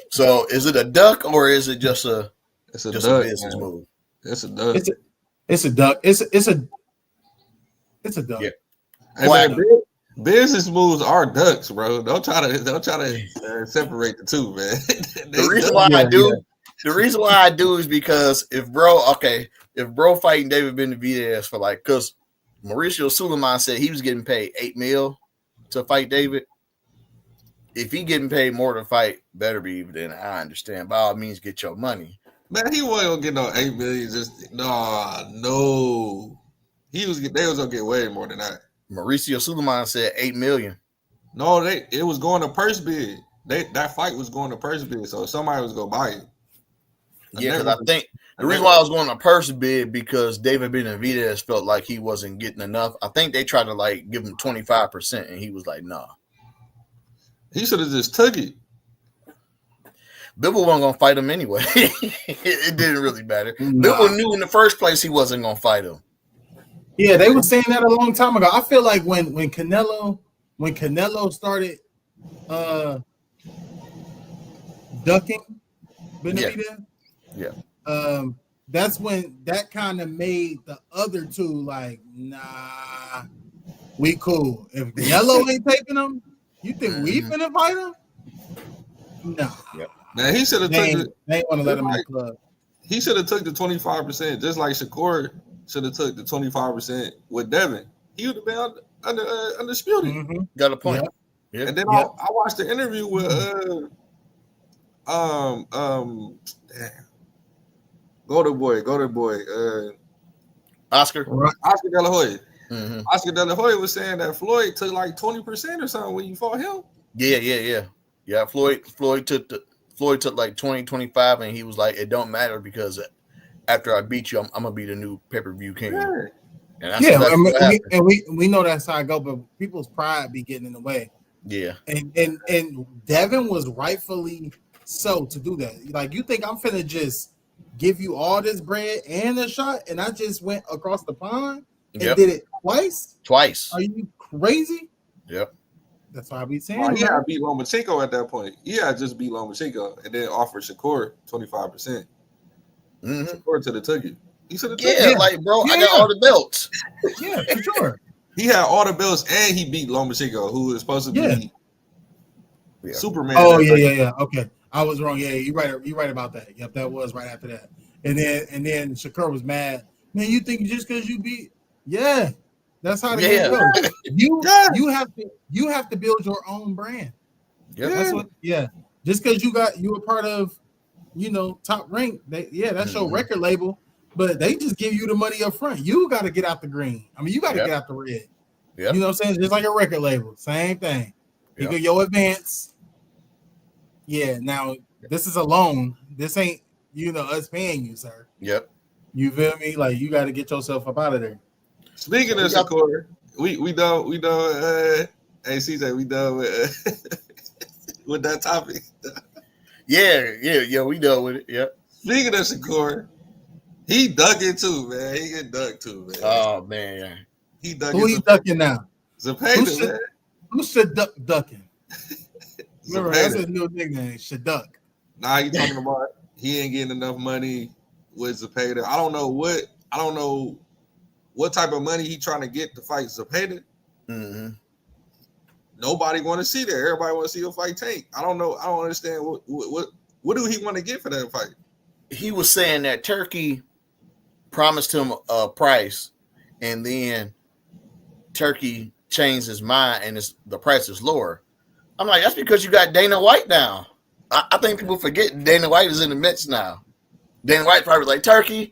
B: So, is it a duck or is it just a
D: duck,
B: a business move?
D: It's a duck.
C: It's a duck. It's a duck.
B: Yeah.
D: Hey, man, business moves are ducks, bro. Don't try to separate the two, man.
B: The reason why I do is because if bro fighting David Benavidez for because Mauricio Suleiman said he was getting paid $8 million to fight David. If he getting paid more to fight, better be, then I understand. By all means, get your money.
D: Man, he wasn't gonna get no $8 million. No. They was gonna get way more than that.
B: Mauricio Suleiman said $8 million.
D: No, it was going to purse bid. That fight was going to purse bid, so somebody was gonna buy it.
B: Yeah, because I think the reason why I was going to purse bid because David Benavidez felt like he wasn't getting enough. I think they tried to give him 25%, and he was like, "Nah."
D: He should have just took it.
B: Bibble wasn't gonna fight him anyway. It didn't really matter. Bibble knew in the first place he wasn't gonna fight him.
C: Yeah, they were saying that a long time ago. I feel like when Canelo started ducking Benavidez, that's when that kind of made the other two like, nah, we cool. If Canelo ain't taking him, you think we finna fight him? Nah.
B: Yep.
D: Man, he should have took
C: they ain't want to let him in the club.
D: He should have took the 25%, just like Shakur should have took the 25% with Devin. He would have been undisputed.
B: Mm-hmm. Got a point.
D: Yeah. And then I watched the interview with Golden Boy,
B: Oscar
D: De La Hoya.
B: Mm-hmm.
D: Oscar De La Hoya was saying that Floyd took like 20% or something when you fought him.
B: Yeah. Floyd took like 20, 25, and he was like, it don't matter because after I beat you, I'm gonna be the new pay-per-view king.
C: And we know that's how I go, but people's pride be getting in the way.
B: Yeah.
C: And Devin was rightfully so to do that. Like, you think I'm finna just give you all this bread and a shot, and I just went across the pond and did it twice?
B: Twice.
C: Are you crazy?
B: Yep.
C: That's why I be saying.
D: He had beat Lomachenko at that point. He had just beat Lomachenko and then offered Shakur 25%. Shakur should have took it. He should have took
B: Yeah,
D: it.
B: like bro, I got all the belts.
C: Yeah, for sure.
D: He had all the belts and he beat Lomachenko, who is supposed to be Superman.
C: Oh yeah. Okay, I was wrong. Yeah, you're right. You're right about that. Yep, that was right after that. And then Shakur was mad. Man, you think just because you beat? Yeah, that's how the game goes. You have to build your own brand.
B: Yeah,
C: that's what. Yeah, just because you were part of, Top Rank. That's your record label. But they just give you the money up front. You got to get out the green. I mean, you got to get out the red.
B: Yeah.
C: You know what I'm saying? Just like a record label. Same thing. You get your advance. Yeah. Now, this is a loan. This ain't, us paying you, sir.
B: Yep.
C: You feel me? Like, you got to get yourself up out of there.
D: Speaking of Shakur, we done, hey, CJ, we done with that topic.
B: Yeah, we done with it. Yep.
D: Speaking of Shakur, he ducking too, man. He get ducked too, man.
B: Oh man,
D: he ducking.
C: Who he ducking now?
D: Zepeda, man.
C: Who should ducking? Remember, that's a new nickname. Should duck.
D: Nah, you talking about he ain't getting enough money with Zepeda. I don't know what type of money he trying to get to fight Zepeda.
B: Mm-hmm.
D: Nobody want to see that. Everybody want to see him fight Tank. I don't know. I don't understand what do he want to get for that fight.
B: He was saying that Turkey promised him a price, and then Turkey changed his mind, and the price is lower. I'm like, that's because you got Dana White now. I think people forget Dana White is in the mix now. Dana White probably like, Turkey,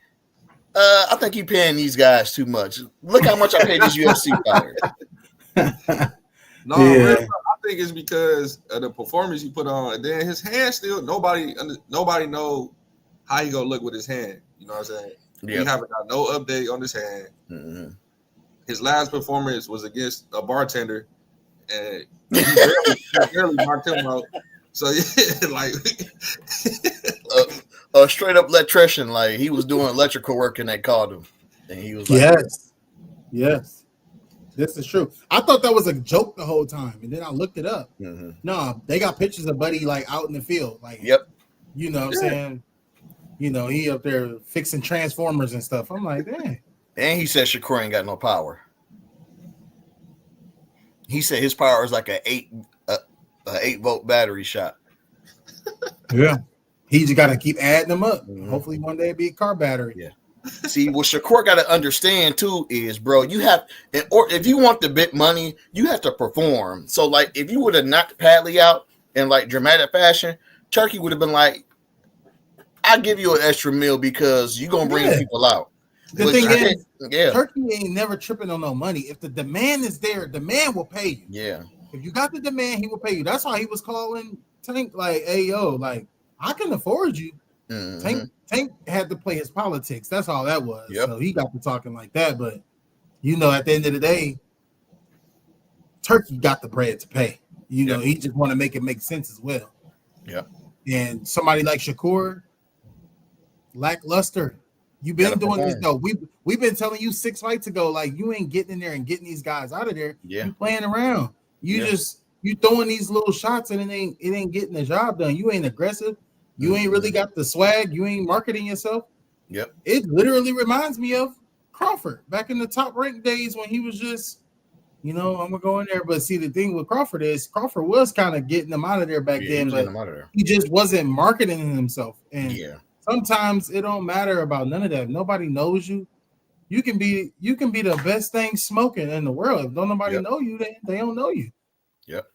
B: I think you paying these guys too much. Look how much I paid this UFC fighter.
D: No, I think it's because of the performance he put on, and then his hand still nobody know how he gonna look with his hand. You know what I'm saying? Yeah. We haven't got no update on his hand. Mm-hmm. His last performance was against a bartender, and he barely marked him out. So yeah, like
B: a straight up electrician, like he was doing electrical work and they called him, and he was like,
C: yes. This is true. I thought that was a joke the whole time, and then I looked it up.
B: Mm-hmm.
C: No, they got pictures of Buddy like out in the field, like you know what I'm saying. He up there fixing transformers and stuff. I'm like, dang.
B: And he said Shakur ain't got no power. He said his power is like an 8-volt battery shot.
C: Yeah, he just got to keep adding them up. Mm-hmm. Hopefully, one day it'll be a car battery.
B: Yeah. See, what Shakur got to understand too is, bro, you have, or if you want the big money, you have to perform. So, like, if you would have knocked Padley out in like dramatic fashion, Turkey would have been like, "I'll give you an extra meal because you're gonna bring people out."
C: The thing is, Turkey ain't never tripping on no money. If the demand is there, the man will pay you.
B: Yeah.
C: If you got the demand, he will pay you. That's why he was calling Tank like, "Hey, yo, like I can afford you." Mm-hmm. Tank had to play his politics. That's all that was. Yep. So he got to talking like that. But, at the end of the day, Turkey got the bread to pay. He just want to make it make sense as well.
B: Yeah.
C: And somebody like Shakur, lackluster. You've been doing this, though. We've been telling you 6 fights ago, like, you ain't getting in there and getting these guys out of there.
B: Yeah.
C: You playing around. You throwing these little shots and it ain't getting the job done. You ain't aggressive. You ain't really got the swag. You ain't marketing yourself.
B: Yep.
C: It literally reminds me of Crawford back in the Top Rank days when he was just, I'm gonna go in there. But see, the thing with Crawford is Crawford was kind of getting them out of there back then, but he just wasn't marketing himself. And sometimes it don't matter about none of that. If nobody knows you. You can be the best thing smoking in the world. If don't nobody know you, they don't know you.
B: Yep.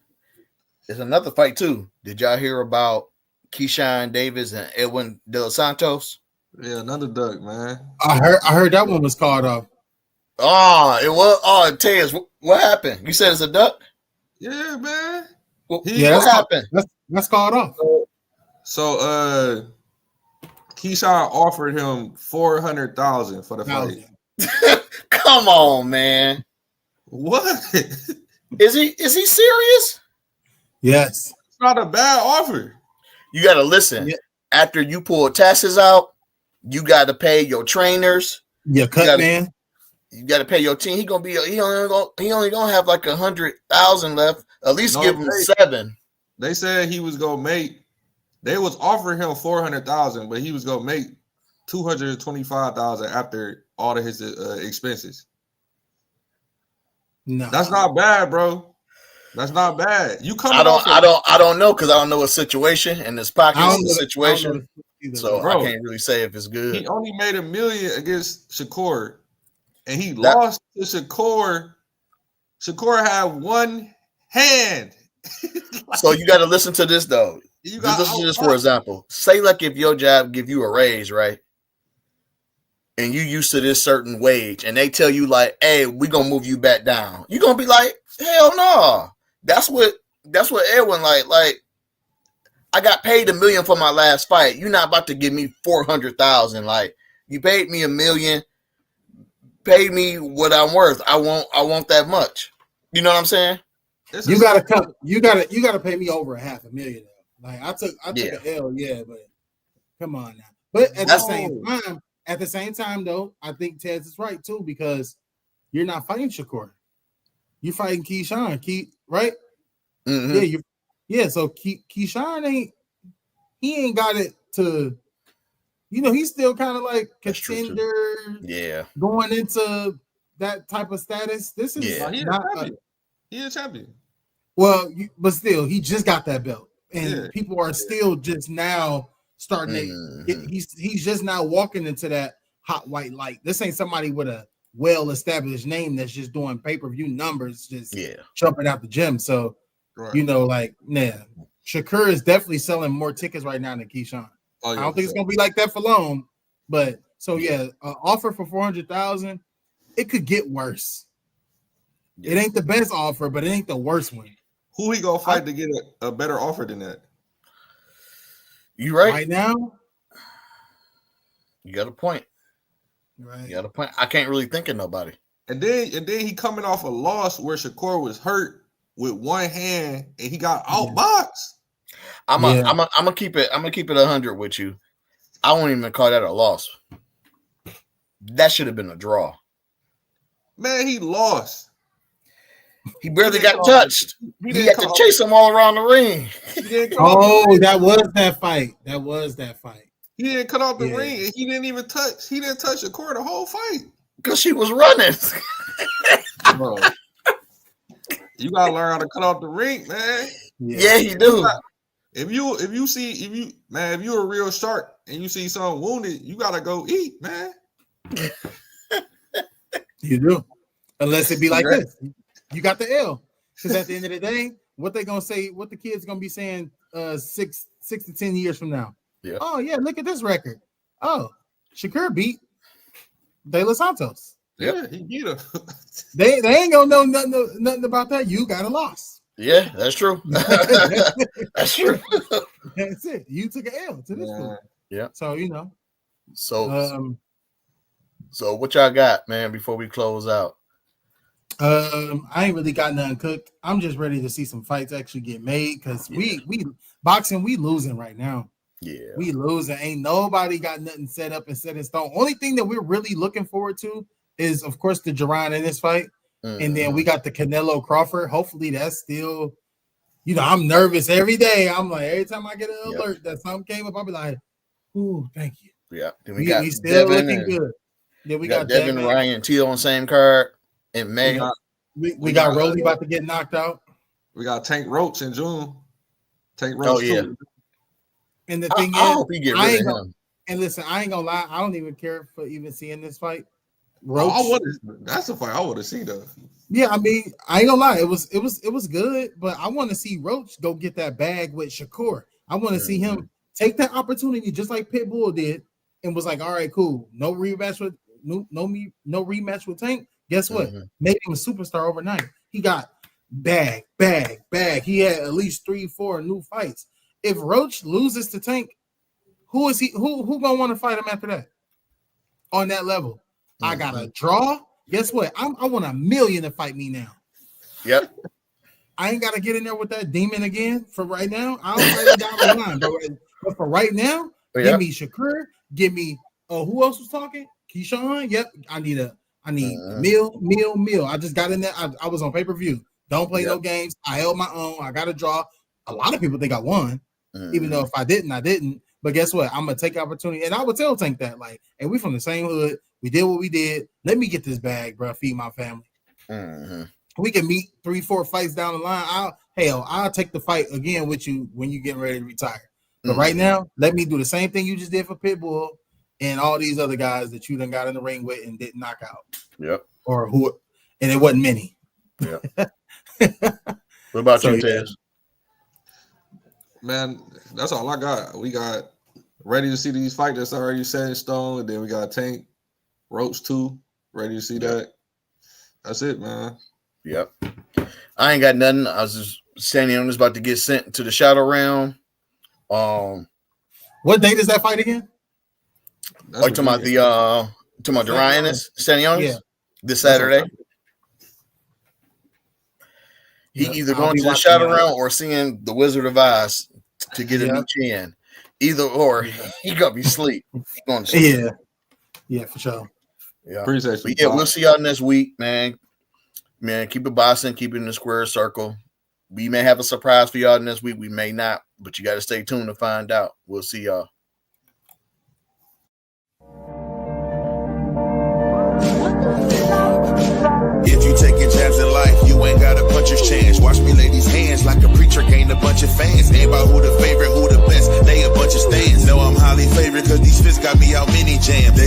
B: There's another fight too. Did y'all hear about Keyshawn Davis and Edwin Dos Santos?
D: Yeah, another duck, man.
C: I heard that one was called off.
B: Oh, it was. Oh, Tez, what happened? You said it's a duck?
D: Yeah, man.
B: What happened?
C: That's called off.
D: So, Keyshawn offered him $400,000 for the fight.
B: Come on, man.
D: What?
B: Is he serious?
C: Yes.
D: It's not a bad offer.
B: You got to listen. Yeah. After you pull taxes out, you got to pay your trainers.
C: Your cut man.
B: You got to pay your team. He only gonna have like 100,000 left. At least give him 7.
D: They said he was gonna make. They was offering him $400,000, but he was gonna make $225,000 after all of his expenses.
C: No,
D: That's not bad, bro. That's not bad. You coming
B: I
D: off
B: don't know because I don't know what situation and his pockets the situation. So
D: bro,
B: I can't really say if it's good.
D: he only made $1 million against Shakur, and he lost to Shakur. Shakur had one hand.
B: So you got to listen to this though. Listen to this for example. Say like if your job give you a raise, right? And you used to this certain wage, and they tell you like, "Hey, we gonna move you back down." You gonna be like, "Hell no!" That's what Edwin like. Like, I got paid $1 million for my last fight. You're not about to give me 400,000. Like, you paid me $1 million, pay me what I'm worth. I want that much. You know what I'm saying?
C: You gotta come. You gotta pay me over $500,000. Like I took an L, yeah, but come on now. But at the same time, though, I think Tez is right too because you're not fighting Shakur. You're fighting Keyshawn, right?
B: Mm-hmm.
C: Yeah. So Keyshawn ain't got it to. He's still kind of like contender.
B: Yeah.
C: Going into that type of status. This is
D: he is champion.
C: Well, but still, he just got that belt, and people are still just now starting to. He's just now walking into that hot white light. This ain't somebody with a well-established name that's just doing pay-per-view numbers, just jumping out the gym. So, Shakur is definitely selling more tickets right now than Keyshawn. I don't think it's gonna be like that for long, but offer for 400,000, it could get worse. Yeah. It ain't the best offer, but it ain't the worst one.
D: Who he gonna fight to get a better offer than that?
B: You right.
C: Right now,
B: you got a point.
C: Right.
B: You got a point. I can't really think of nobody.
D: And then he coming off a loss where Shakur was hurt with one hand and he got outboxed.
B: I'm gonna keep it 100 with you. I won't even call that a loss. That should have been a draw.
D: Man, he lost.
B: He barely got touched. He had to chase him all around the ring.
C: That was that fight.
D: He didn't cut off the ring. And he didn't touch Shakur the whole fight.
B: Because she was running.
D: Bro, you gotta learn how to cut off the ring, man.
B: Yeah, you do.
D: If you're a real shark and you see someone wounded, you gotta go eat, man.
C: You do. Unless it be like this. You got the L. Because at the end of the day, what they gonna say, what the kids gonna be saying 6 to 10 years from now.
B: Yeah.
C: Oh, yeah, look at this record. Oh, Shakur beat De Los Santos.
D: Yeah, he beat her.
C: They ain't gonna know nothing about that. You got a loss.
B: Yeah, that's true. That's true.
C: That's it. You took an L to this point.
B: Yeah.
C: So
B: So what y'all got, man, before we close out?
C: I ain't really got nothing cooked. I'm just ready to see some fights actually get made because we boxing, we losing right now.
B: Yeah,
C: we losing. Ain't nobody got nothing set up and set in stone. Only thing that we're really looking forward to is, of course, the Duran in this fight, and then we got the Canelo Crawford. Hopefully, that's still. I'm nervous every day. I'm like, every time I get an alert that something came up, I'll be like, "Ooh, thank you."
B: Yeah, then
C: we still looking good. Yeah, we got
B: Devin, Ryan, Teal on same card in May.
C: We got Rolly about to get knocked out.
D: We got Tank Roach in June. Tank Roach.
C: And the thing
B: I hope he get rid of him.
C: And listen, I ain't gonna lie, I don't even care for even seeing this fight.
D: Roach. That's a fight I want to see though.
C: Yeah, I mean, I ain't gonna lie, it was good, but I want to see Roach go get that bag with Shakur. I want to see him take that opportunity, just like Pitbull did, and was like, "All right, cool, no rematch with Tank." Guess what? Made him a superstar overnight. He got bag. He had at least 3-4 new fights. If Roach loses to Tank, who is he? Who gonna want to fight him after that? On that level, I got a draw. Guess what? I want $1 million to fight me now.
B: Yep.
C: I ain't got to get in there with that demon again for right now. I'll fight it down the line, but for right now, give me Shakur. Give me who else was talking? Keyshawn. Yep. I need meal. I just got in there. I was on pay-per-view. Don't play no games. I held my own. I got a draw. A lot of people think I won, even though if I didn't, I didn't. But guess what? I'm gonna take the opportunity, and I would tell Tank that, like, hey, we from the same hood. We did what we did. Let me get this bag, bro. Feed my family. Mm-hmm. We can meet 3-4 fights down the line. I'll take the fight again with you when you getting ready to retire. But right now, let me do the same thing you just did for Pitbull and all these other guys that you done got in the ring with and didn't knock out.
B: Yep.
C: Or who, and it wasn't many.
B: Yeah. What about you, Taz?
D: Man, that's all I got. We got ready to see these fights that's already set in stone, and then we got Tank, Roach 2, ready to see that. That's it, man.
B: Yep. I ain't got nothing. I was just standing on this about to get sent to the shadow round.
C: What date is that fight again?
B: Are you talking about the Ryan is standing on? Yeah. This Saturday. He either going to the shadow round or seeing the Wizard of Oz to get a new chin. Either or, he gonna be asleep. He going to sleep.
C: Yeah, for sure.
B: Yeah, appreciate you. Yeah, we'll see y'all next week, man. Man, keep it boxing, keep it in the square circle. We may have a surprise for y'all next week. We may not, but you got to stay tuned to find out. We'll see y'all.
A: If you taking jabs in life, you ain't got a puncher's chance. Watch me lay these hands like a preacher gained a bunch of fans. Ain't about who the favorite, who the best, they a bunch of stands. Know I'm highly favored cause these fists got me out mini jam. They